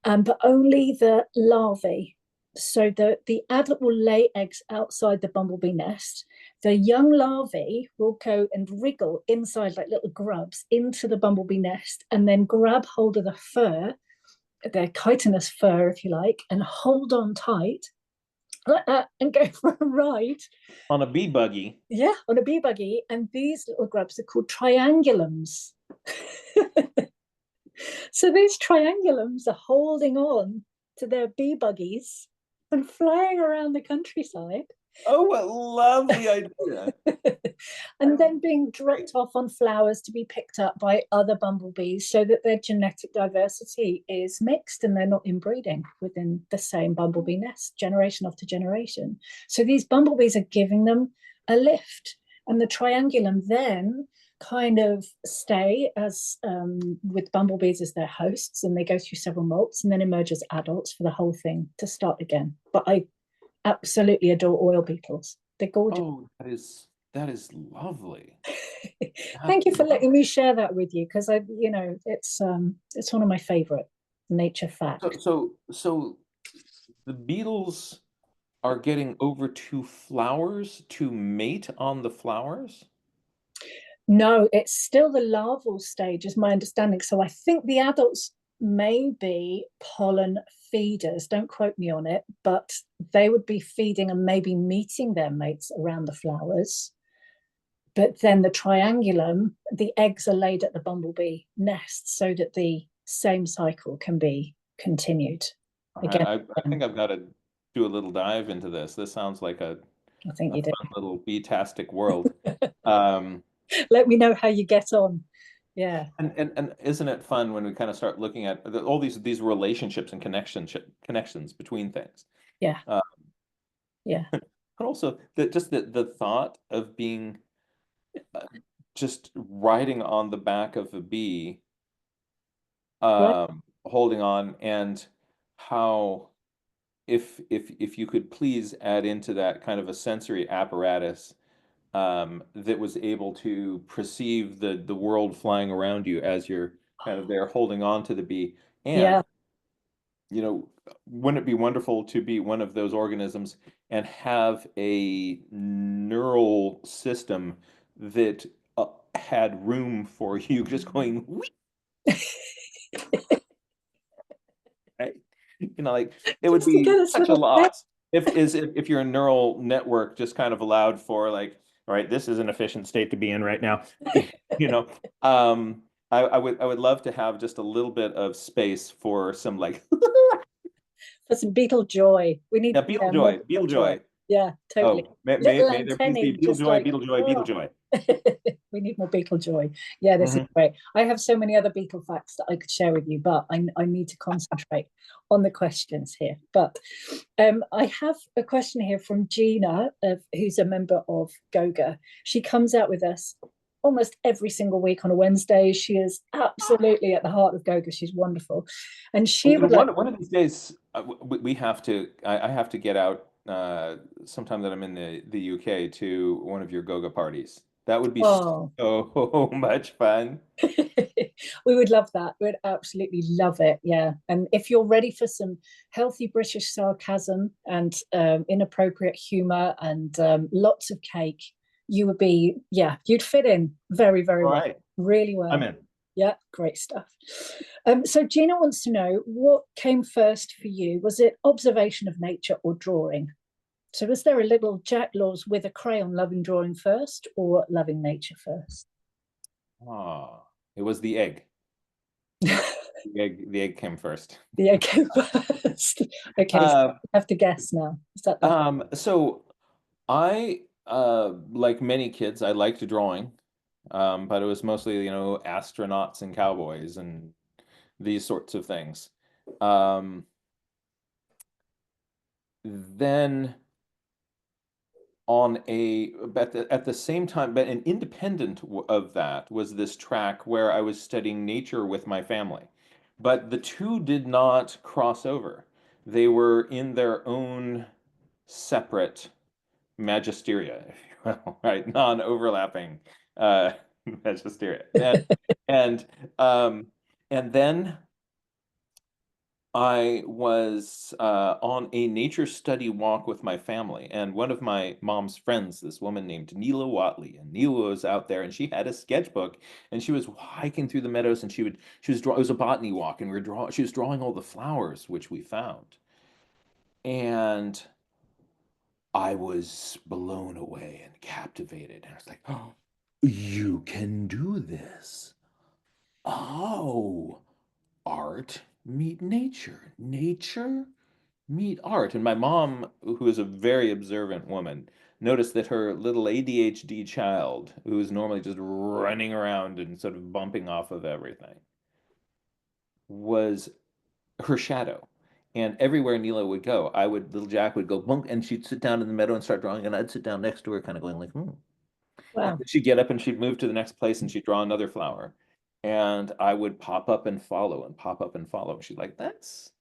but only the larvae. So the adult will lay eggs outside the bumblebee nest. The young larvae will go and wriggle inside like little grubs into the bumblebee nest and then grab hold of the fur, their chitinous fur, if you like, and hold on tight like that and go for a ride. On a bee buggy. Yeah, on a bee buggy. And these little grubs are called triangulums. So these triangulums are holding on to their bee buggies and flying around the countryside. Oh, what lovely idea. And then being dropped off on flowers to be picked up by other bumblebees so that their genetic diversity is mixed and they're not inbreeding within the same bumblebee nest generation after generation. So these bumblebees are giving them a lift. And the triangulum then kind of stay as with bumblebees as their hosts, and they go through several molts and then emerge as adults for the whole thing to start again. But I absolutely adore oil beetles. They're gorgeous. Oh, that is lovely. That's Thank you for letting lovely. me share that with you because it's one of my favorite nature So, facts. so the beetles are getting over to flowers to mate on the flowers? No, it's still the larval stage, is my understanding. So I think the adults may be pollen feeders. Don't quote me on it, but they would be feeding and maybe meeting their mates around the flowers. But then the triangulum, the eggs are laid at the bumblebee nest so that the same cycle can be continued again. I think I've got to do a little dive into this. This sounds like I think a you do. fun little bee-tastic world. Um, Let me know how you get on. Yeah, and isn't it fun when we kind of start looking at all these relationships and connections between things? yeah, Uh, yeah. but also the thought of being uh, just riding on the back of a bee, Right. holding on, and how if you could please add into that kind of a sensory apparatus that was able to perceive the world flying around you as you're kind of there holding on to the bee. And, Yeah. wouldn't it be wonderful to be one of those organisms and have a neural system that had room for you just going, "Whee," right? Like it would Just to be get us such a little head. loss if your neural network just kind of allowed for like, all right, this is an efficient state to be in right now. You know, I would love to have just a little bit of space for some like For some beetle joy. We need yeah, more Beetlejoy, beetle joy. Beetlejoy. Yeah, totally. Oh, may, may, Little may there please be antennae, just Beetlejoy, like, Beetlejoy, oh. Beetlejoy. We need more beetle joy. Yeah, this is Hmm. great. I have so many other beetle facts that I could share with you, but I need to concentrate on the questions here. But I have a question here from Gina, who's a member of GOGA. She comes out with us almost every single week on a Wednesday. She is absolutely at the heart of GOGA. She's wonderful. And Well, she would like, one of these days, we have to. I have to get out sometime that I'm in the UK to one of your Goga parties. That would be oh, so much fun. we would love that. We'd absolutely love it. Yeah. And if you're ready for some healthy British sarcasm and inappropriate humor and lots of cake, you would be, yeah, you'd fit in very, very All well. right, Really I'm well. in. Yeah, great stuff. So Gina wants to know what came first for you? Was it observation of nature or drawing? So was there a little Jack Laws with a crayon loving drawing first or loving nature first? Ah, it was the egg. The egg came first. The egg came first. Okay, so Uh, I have to guess now. Is that the so I, like many kids, I liked drawing, but it was mostly, astronauts and cowboys and these sorts of things. Um, then at the same time, but an independent of that was this track where I was studying nature with my family. But the two did not cross over. They were in their own separate magisteria, if you will, right? Non-overlapping uh, magisteria. And um, and then I was on a nature study walk with my family, and one of my mom's friends, this woman named Neela Watley, and Neela was out there, and she had a sketchbook, and she was hiking through the meadows, and she was it was a botany walk, and she was drawing all the flowers which we found, and I was blown away and captivated, and I was like, "Oh, you can do this." oh, art meet nature, nature meet art. And my mom, who is a very observant woman, noticed that her little ADHD child, who is normally just running around and sort of bumping off of everything, was her shadow. And everywhere Neela would go, little Jack would go bunk, and she'd sit down in the meadow and start drawing, and I'd sit down next to her, kind of going like, hmm. And Wow. then she'd get up and she'd move to the next place and she'd draw another flower. And I would pop up and follow and pop up and follow. And she's like, that's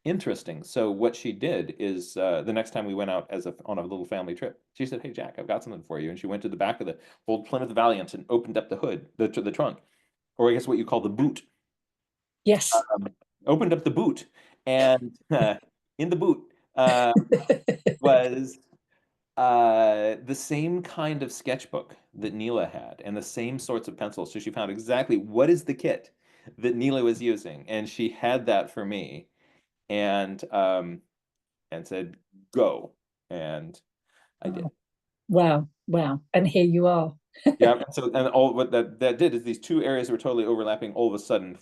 interesting. So what she did is the next time we went out on a little family trip, she said, "Hey Jack, I've got something for you." And she went to the back of the old Plymouth Valiant and opened up the hood, the trunk, or I guess what you call the boot. Yes. Um, Opened up the boot, and in the boot was the same kind of sketchbook that Neela had, and the same sorts of pencils. So she found exactly what is the kit that Neela was using, and she had that for me, and and said, "Go," and I did. Oh, wow. Wow. And here you are. Yeah, and so and all what that did is these two areas were totally overlapping all of a sudden,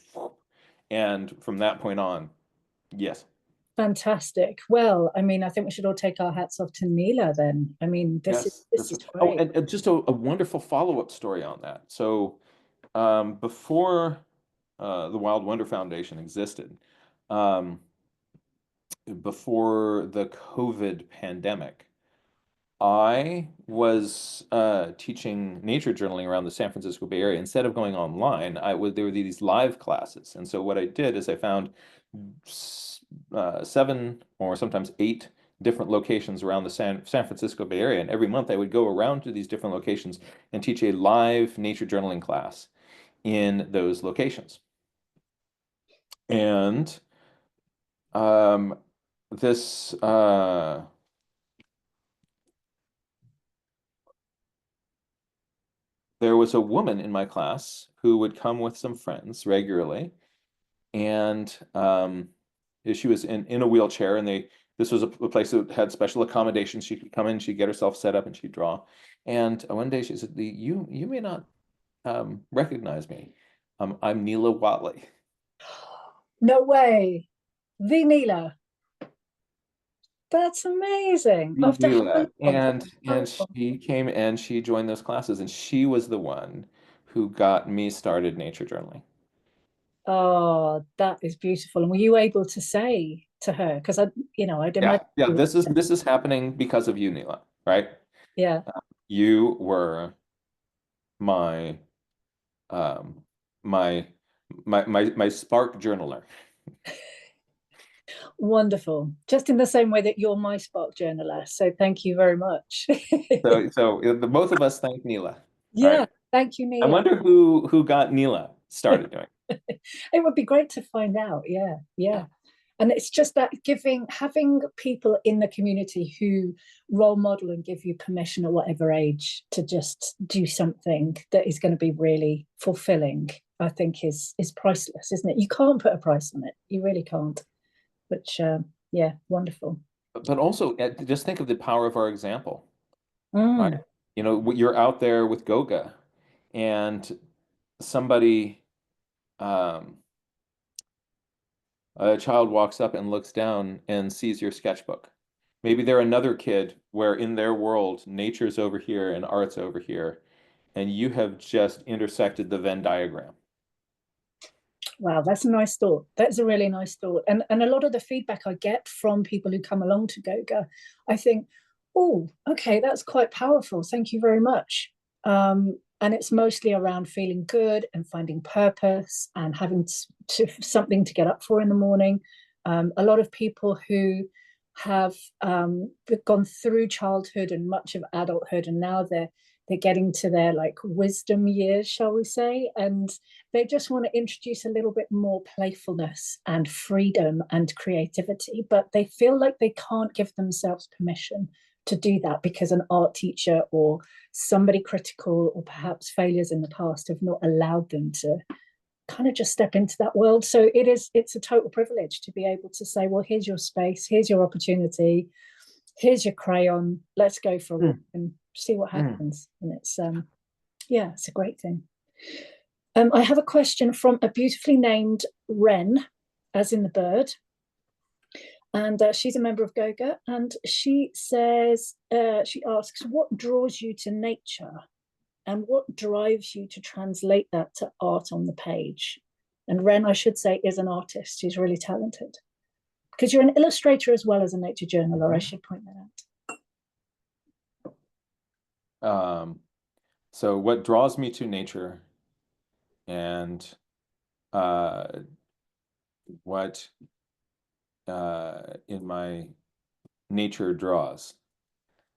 and from that point on, yes. Fantastic. Well, I mean, I think we should all take our hats off to Neela then. I mean, Yes, this that's is right. Oh, great. and just a wonderful follow-up story on that. So, before the Wild Wonder Foundation existed, um, before the COVID pandemic, I was teaching nature journaling around the San Francisco Bay Area. Instead of going online, there were these live classes, and so what I did is I found seven or sometimes eight different locations around the San Francisco Bay Area, and every month I would go around to these different locations and teach a live nature journaling class in those locations. And um, this there was a woman in my class who would come with some friends regularly, and she was in a wheelchair, and this was a place that had special accommodations. She could come in, she'd get herself set up, and she'd draw. And one day she said, You may not recognize me. I'm Neela Watley." No way. The Neela. That's amazing. After how Neela. long? And she came and she joined those classes, and she was the one who got me started nature journaling. Oh, that is beautiful. And were you able to say to her? Because I'd Yeah, imagine yeah. you would. This is happening because of you, Neela, right? Yeah, You were my um my my spark journaler. wonderful. Just in the same way that you're my Spark journaler. So thank you very much. So the both of us thank Neela. All Yeah, right. thank you, I Neela. wonder who got Neela started doing. It would be great to find out. Yeah, Yeah. yeah. And it's just that having people in the community who role model and give you permission at whatever age to just do something that is going to be really fulfilling, I think is priceless, isn't it? You can't put a price on it. You really can't. Which, yeah, wonderful. But also just think of the power of our example, right? Mm. You know, you're out there with Goga, and somebody um a child walks up and looks down and sees your sketchbook. Maybe they're another kid where in their world, nature's over here and art's over here, and you have just intersected the Venn diagram. Wow, that's a nice thought. That's a really nice thought. And a lot of the feedback I get from people who come along to Goga, I think, oh, okay, that's quite powerful. Thank you very much. And it's mostly around feeling good and finding purpose and having something to get up for in the morning. A lot of people who have gone through childhood and much of adulthood, and now they're getting to their like wisdom years, shall we say, and they just want to introduce a little bit more playfulness and freedom and creativity, but they feel like they can't give themselves permission to do that because an art teacher or somebody critical or perhaps failures in the past have not allowed them to kind of just step into that world. So it's a total privilege to be able to say, well, here's your space, here's your opportunity, here's your crayon, let's go for a walk Mm, and see what mm. happens. And it's yeah, it's a great thing. I have a question from a beautifully named Wren, as in the bird, and she's a member of GOGA, and she says, she asks, what draws you to nature, and what drives you to translate that to art on the page? And Wren, I should say, is an artist. She's really talented because you're an illustrator as well as a nature journaler. I should point that out. So what draws me to nature and uh, what in my nature draws.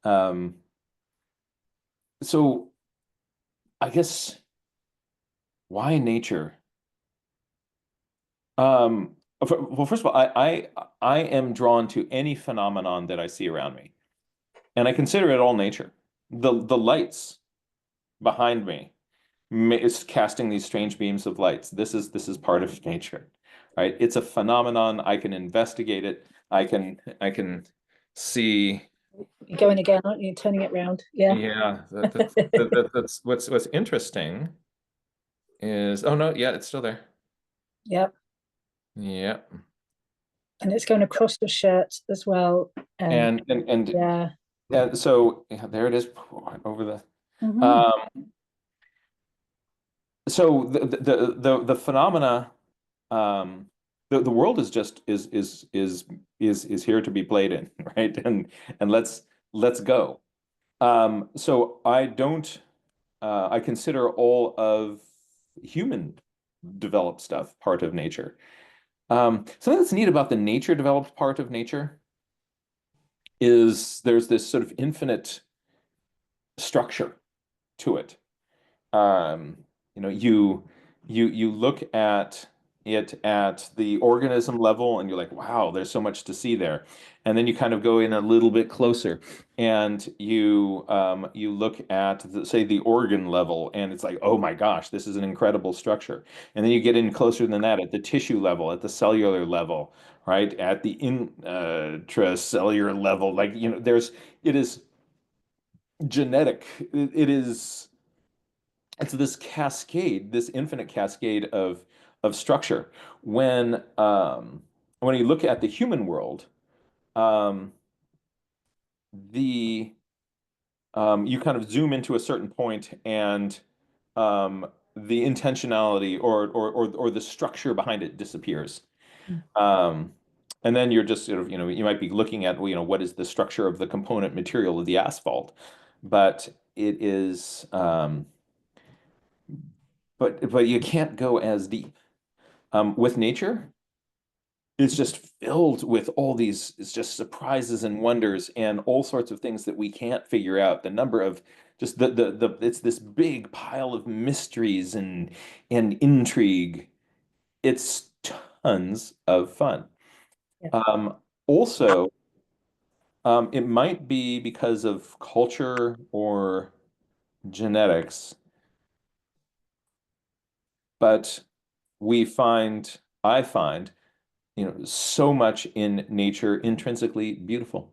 Um, so I guess why nature? Well, first of all, I am drawn to any phenomenon that I see around me, and I consider it all nature. The lights behind me is casting these strange beams of lights. This is part of nature, right? It's a phenomenon. I can investigate it. I can see. You're going again, aren't you? Turning it round. Yeah. Yeah, that's what's interesting is, oh no, yeah, it's still there. Yep. Yeah. And it's going across the shirt as well. And And yeah. yeah, so yeah, there it is over the Mm-hmm. um so the phenomena um the world is just is here to be played in, right? And let's go. So I don't I consider all of human developed stuff part of nature. Something that's neat about the nature developed part of nature is there's this sort of infinite structure to it. Um, you look at it at the organism level and you're like, wow, there's so much to see there. And then you kind of go in a little bit closer and you look at say the organ level and it's like, oh my gosh, this is an incredible structure. And then you get in closer than that at the tissue level, at the cellular level, right? At the intracellular level, like, it is genetic. It is it's this cascade, this infinite cascade of structure. When you look at the human world, um, the you kind of zoom into a certain point, and the intentionality or the structure behind it disappears. Um, and then you're just sort of, you might be looking at, what is the structure of the component material of the asphalt, but it is. But you can't go as deep. With nature, it's just filled with all these, it's just surprises and wonders and all sorts of things that we can't figure out. The number of just it's this big pile of mysteries and intrigue. It's tons of fun. Yeah. Also, it might be because of culture or genetics, but I find so much in nature intrinsically beautiful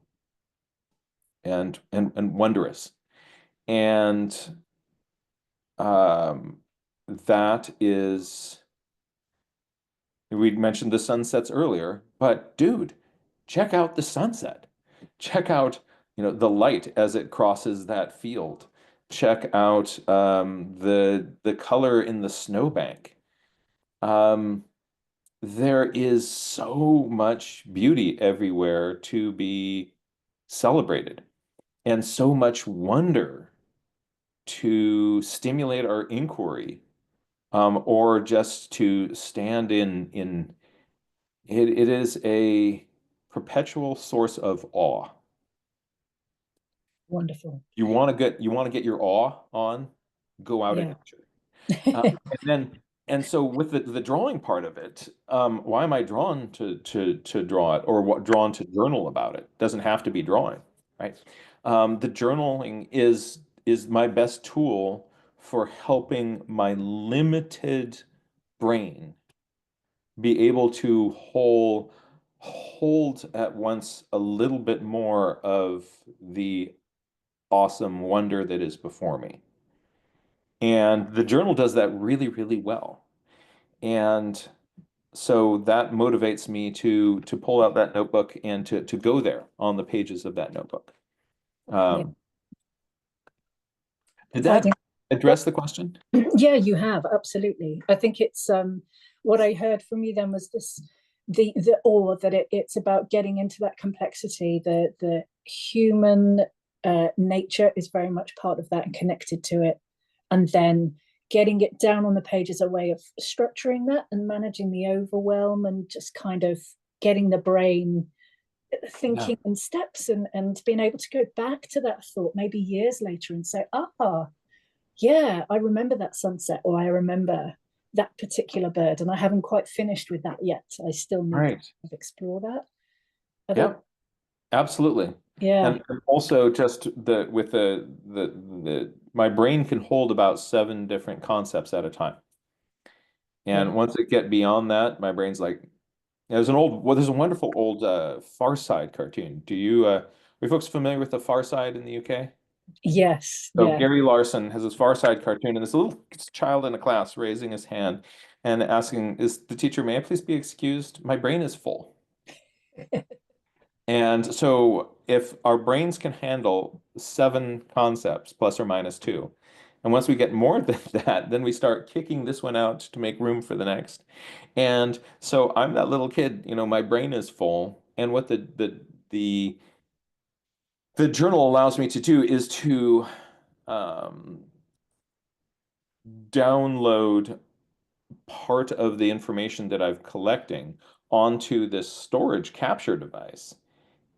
and wondrous. And um, that is, we mentioned the sunsets earlier, but dude, check out the sunset. Check out, the light as it crosses that field. Check out the color in the snowbank. Um, there is so much beauty everywhere to be celebrated, and so much wonder to stimulate our inquiry, or just to stand in it. It is a perpetual source of awe. Wonderful. You want to get your awe on, go out in Yeah. nature. And so with the drawing part of it, why am I drawn to draw it, or what drawn to journal about it? Doesn't have to be drawing, right? The journaling is my best tool for helping my limited brain be able to hold at once a little bit more of the awesome wonder that is before me. And the journal does that really, really well. And so that motivates me to pull out that notebook and to go there on the pages of that notebook. Yeah, Um, did that providing. address the question? Yeah, you have, absolutely. I think it's what I heard from you then was this the awe that it's about getting into that complexity. The human nature is very much part of that and connected to it. And then getting it down on the page is a way of structuring that and managing the overwhelm and just kind of getting the brain Yeah. thinking in steps and being able to go back to that thought maybe years later and say, ah, yeah, I remember that sunset, or I remember that particular bird, and I haven't quite finished with that yet. I still need Right. to explore that. Are there, Yeah, absolutely. yeah, And also just the with the my brain can hold about 7 different concepts at a time. wow. And once it get beyond that, my brain's like, there's a wonderful old Far Side cartoon. Are you folks familiar with the Far Side in the UK? Yes, So yeah. Gary Larson has this Far Side cartoon, and this little child in a class raising his hand and asking, "Is the teacher, may I please be excused? My brain is full." And so if our brains can handle 7 concepts plus or minus 2, and once we get more than that, then we start kicking this one out to make room for the next. And so I'm that little kid, my brain is full. And what the journal allows me to do is to um, download part of the information that I'm collecting onto this storage capture device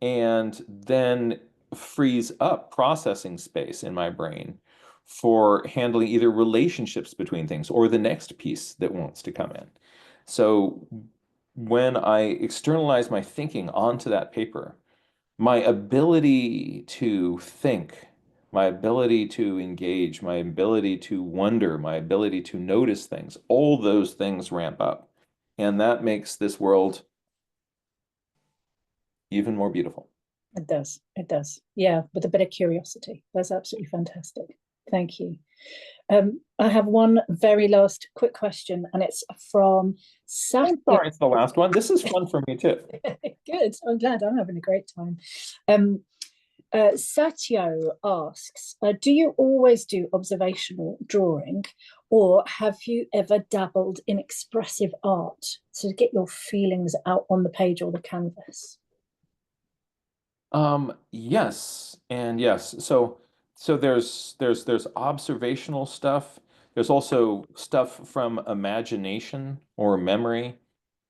and then frees up processing space in my brain for handling either relationships between things or the next piece that wants to come in. So when I externalize my thinking onto that paper, my ability to think, my ability to engage, my ability to wonder, my ability to notice things, all those things ramp up. And that makes this world even more beautiful. It does. It does. Yeah, with a bit of curiosity. That's absolutely fantastic. Thank you. I have one very last quick question, and it's from I'm Satya. sorry, it's the last one. This is fun for me too. Good. I'm glad. I'm having a great time. Um, Satyo asks, do you always do observational drawing, or have you ever dabbled in expressive art to get your feelings out on the page or the canvas? Yes and yes. So there's observational stuff. There's also stuff from imagination or memory.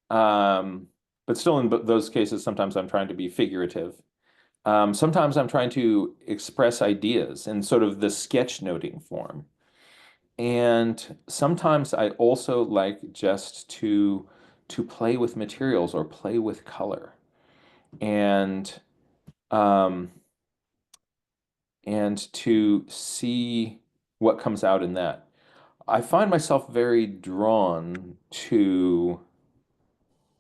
Um, but still in those cases, sometimes I'm trying to be figurative. Sometimes I'm trying to express ideas in sort of the sketchnoting form. And sometimes I also like just to play with materials or play with color. And um, and to see what comes out in that. I find myself very drawn to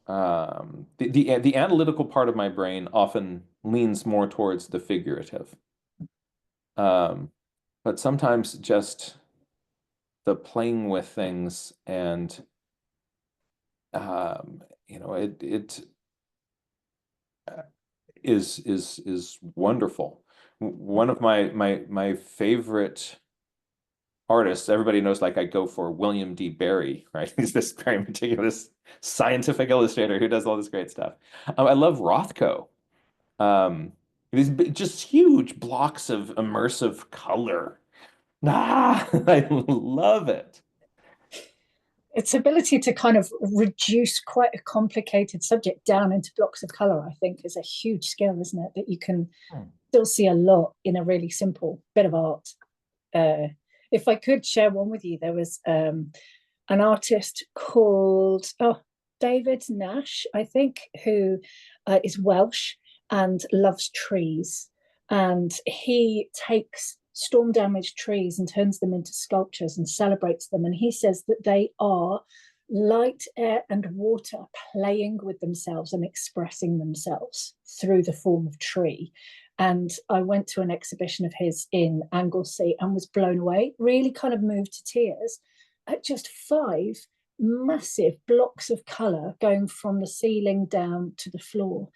the analytical part of my brain often leans more towards the figurative. Um, but sometimes just the playing with things and it is wonderful. One of my favorite artists, everybody knows like I go for William D. Barry, right? He's this very meticulous scientific illustrator who does all this great stuff. I love Rothko. These just huge blocks of immersive color. I love it. Its ability to kind of reduce quite a complicated subject down into blocks of color, I think, is a huge skill, isn't it? That you can Hmm. still see a lot in a really simple bit of art. Uh, if I could share one with you, there was an artist called David Nash, I think, who is Welsh and loves trees. And he takes storm damaged trees and turns them into sculptures and celebrates them. And he says that they are light, air, and water playing with themselves and expressing themselves through the form of tree. And I went to an exhibition of his in Anglesey and was blown away, really kind of moved to tears at just 5 massive blocks of colour going from the ceiling down to the floor.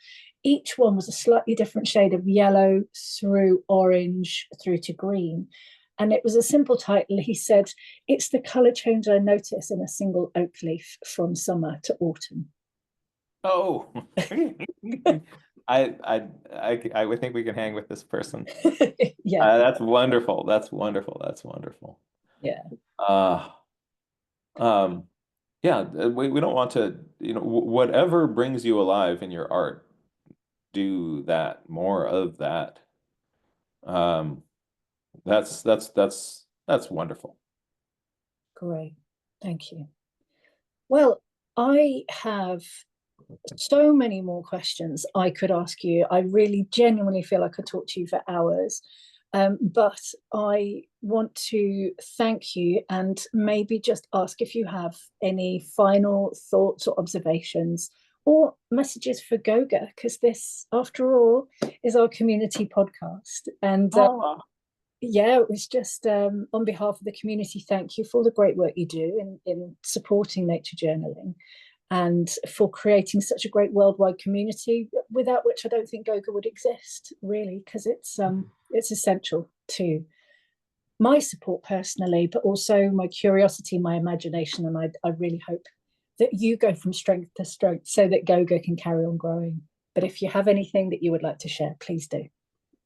Each one was a slightly different shade of yellow through orange through to green. And it was a simple title. He said, "It's the colour change I notice in a single oak leaf from summer to autumn." Oh, I would think we can hang with this person. Yeah, That's wonderful. That's wonderful. That's wonderful. yeah, Uh, um, yeah, we don't want to, whatever brings you alive in your art, do that, more of that. Um, that's wonderful. great. Thank you. Well, I have so many more questions I could ask you. I really genuinely feel I could talk to you for hours. But I want to thank you and maybe just ask if you have any final thoughts or observations or messages for Goga, because this, after all, is our community podcast. And Oh, yeah, it was just on behalf of the community, thank you for all the great work you do in supporting nature journaling and for creating such a great worldwide community, without which I don't think Goga would exist, really, because it's essential to my support personally, but also my curiosity, my imagination, and I really hope that you go from strength to strength so that Goga can carry on growing. But if you have anything that you would like to share, please do.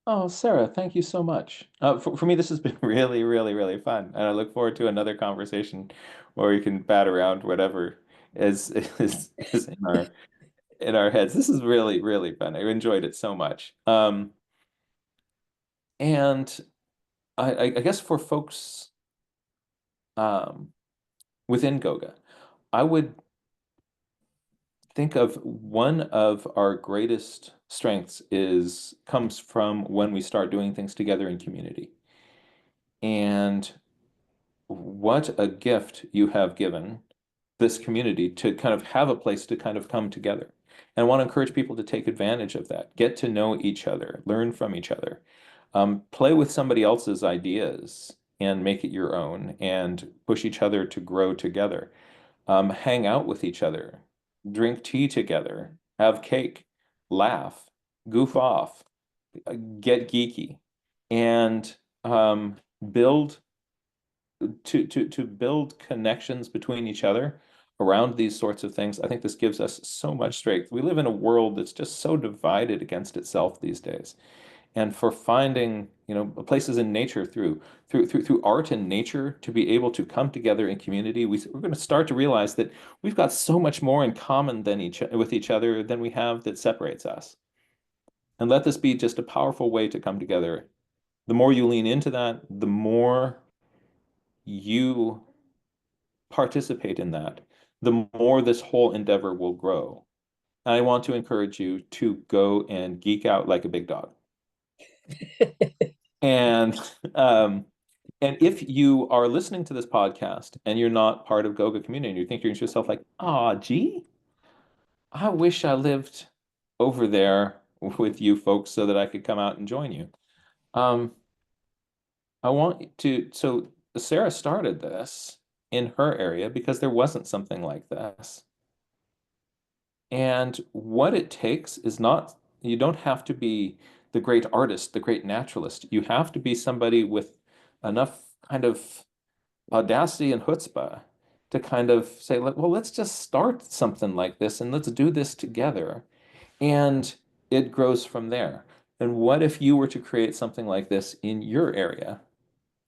oh, Sarah, thank you so much. For me, this has been really, really, really fun, and I look forward to another conversation where we can bat around whatever is in our heads. This is really, really fun. I enjoyed it so much. And I guess for folks um, within Goga, I would think of one of our greatest strengths is comes from when we start doing things together in community. And what a gift you have given this community to kind of have a place to kind of come together. And I want to encourage people to take advantage of that, get to know each other, learn from each other, play with somebody else's ideas and make it your own and push each other to grow together. Hang out with each other, drink tea together, have cake, laugh, goof off, get geeky, and build to build connections between each other around these sorts of things. I think this gives us so much strength. We live in a world that's just so divided against itself these days. And for finding, places in nature through art and nature to be able to come together in community, we're going to start to realize that we've got so much more in common with each other than we have that separates us. And let this be just a powerful way to come together. The more you lean into that, the more you participate in that, the more this whole endeavor will grow. And I want to encourage you to go and geek out like a big dog. And and if you are listening to this podcast and you're not part of Goga community, you think to yourself like, "Ah, gee, I wish I lived over there with you folks so that I could come out and join you." Um, I want to, so Sarah started this in her area because there wasn't something like this. And what it takes is not, you don't have to be the great artist, the great naturalist. You have to be somebody with enough kind of audacity and chutzpah to kind of say, well, let's just start something like this and let's do this together. And it grows from there. And what if you were to create something like this in your area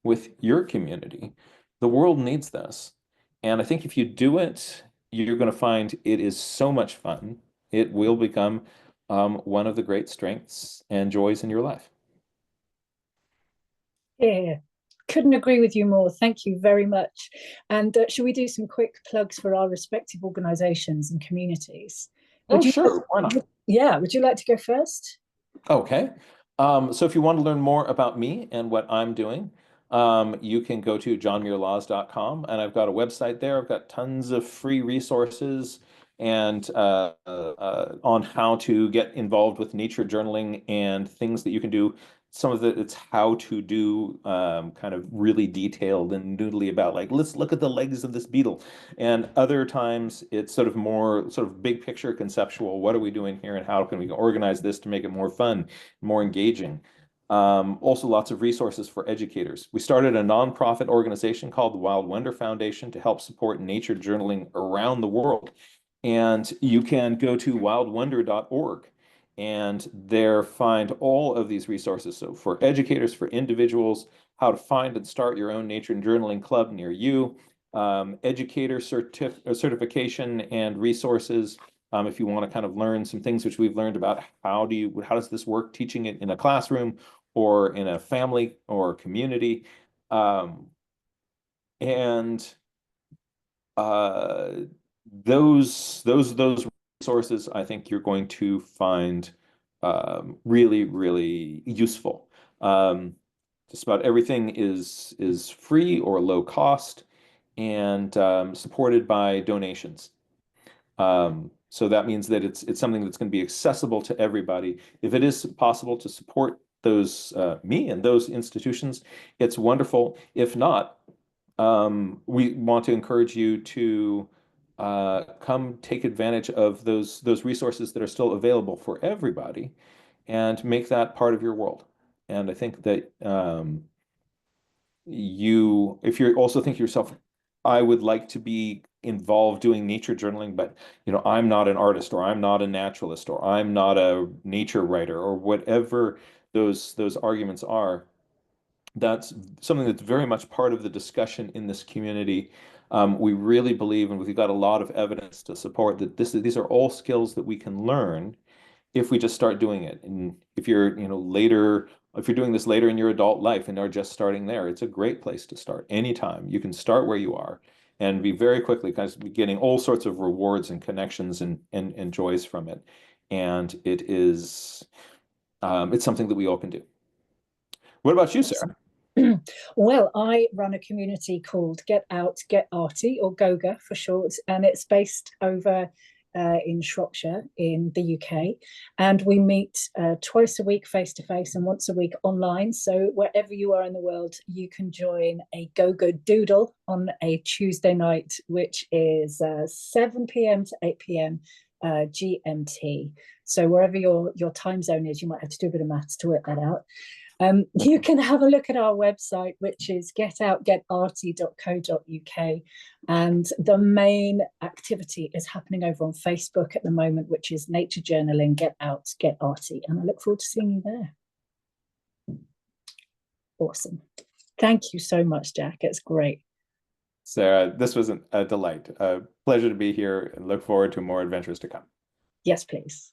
with your community? The world needs this. And I think if you do it, you're going to find it is so much fun. It will become one of the great strengths and joys in your life. Yeah, couldn't agree with you more. Thank you very much. And should we do some quick plugs for our respective organizations and communities? Oh, Would you sure. Why not? yeah, would you like to go first? Okay. So if you want to learn more about me and what I'm doing, You can go to johnmuirlaws.com, and I've got a website there. I've got tons of free resources and on how to get involved with nature journaling and things that you can do. Some of it's how to do kind of really detailed and noodly about like, let's look at the legs of this beetle. And other times it's sort of more sort of big picture conceptual. What are we doing here and how can we organize this to make it more fun, more engaging? Also, lots of resources for educators. We started a nonprofit organization called the Wild Wonder Foundation to help support nature journaling around the world. And you can go to wildwonder.org and there find all of these resources. So for educators, for individuals, how to find and start your own nature and journaling club near you, educator certification and resources. If you want to kind of learn some things which we've learned about how does this work teaching it in a classroom or in a family or community. And uh, those resources, I think you're going to find really, really useful. Just about everything is free or low cost and supported by donations. So that means that it's something that's going to be accessible to everybody. If it is possible to support those me and those institutions, it's wonderful. If not, we want to encourage you to come take advantage of those resources that are still available for everybody and make that part of your world. And I think that if you also think to yourself, I would like to be involved doing nature journaling, but I'm not an artist or I'm not a naturalist or I'm not a nature writer or whatever those arguments are, that's something that's very much part of the discussion in this community. We really believe, and we've got a lot of evidence to support that these are all skills that we can learn if we just start doing it. And if you're, if you're doing this later in your adult life and are just starting there, it's a great place to start anytime. You can start where you are and be very quickly kind of be getting all sorts of rewards and connections and joys from it. And it's something that we all can do. What about you, Sarah? Well, I run a community called Get Out, Get Arty, or GOGA for short, and it's based over in Shropshire in the UK. And we meet twice a week face to face and once a week online. So wherever you are in the world, you can join a GOGA doodle on a Tuesday night, which is 7 p.m. to 8 p.m. GMT. So wherever your time zone is, you might have to do a bit of maths to work that out. You can have a look at our website, which is getoutgetarty.co.uk. And the main activity is happening over on Facebook at the moment, which is Nature Journaling, Get Out, Get Arty. And I look forward to seeing you there. Awesome. Thank you so much, Jack. It's great. Sarah, this was a delight. A pleasure to be here and look forward to more adventures to come. Yes, please.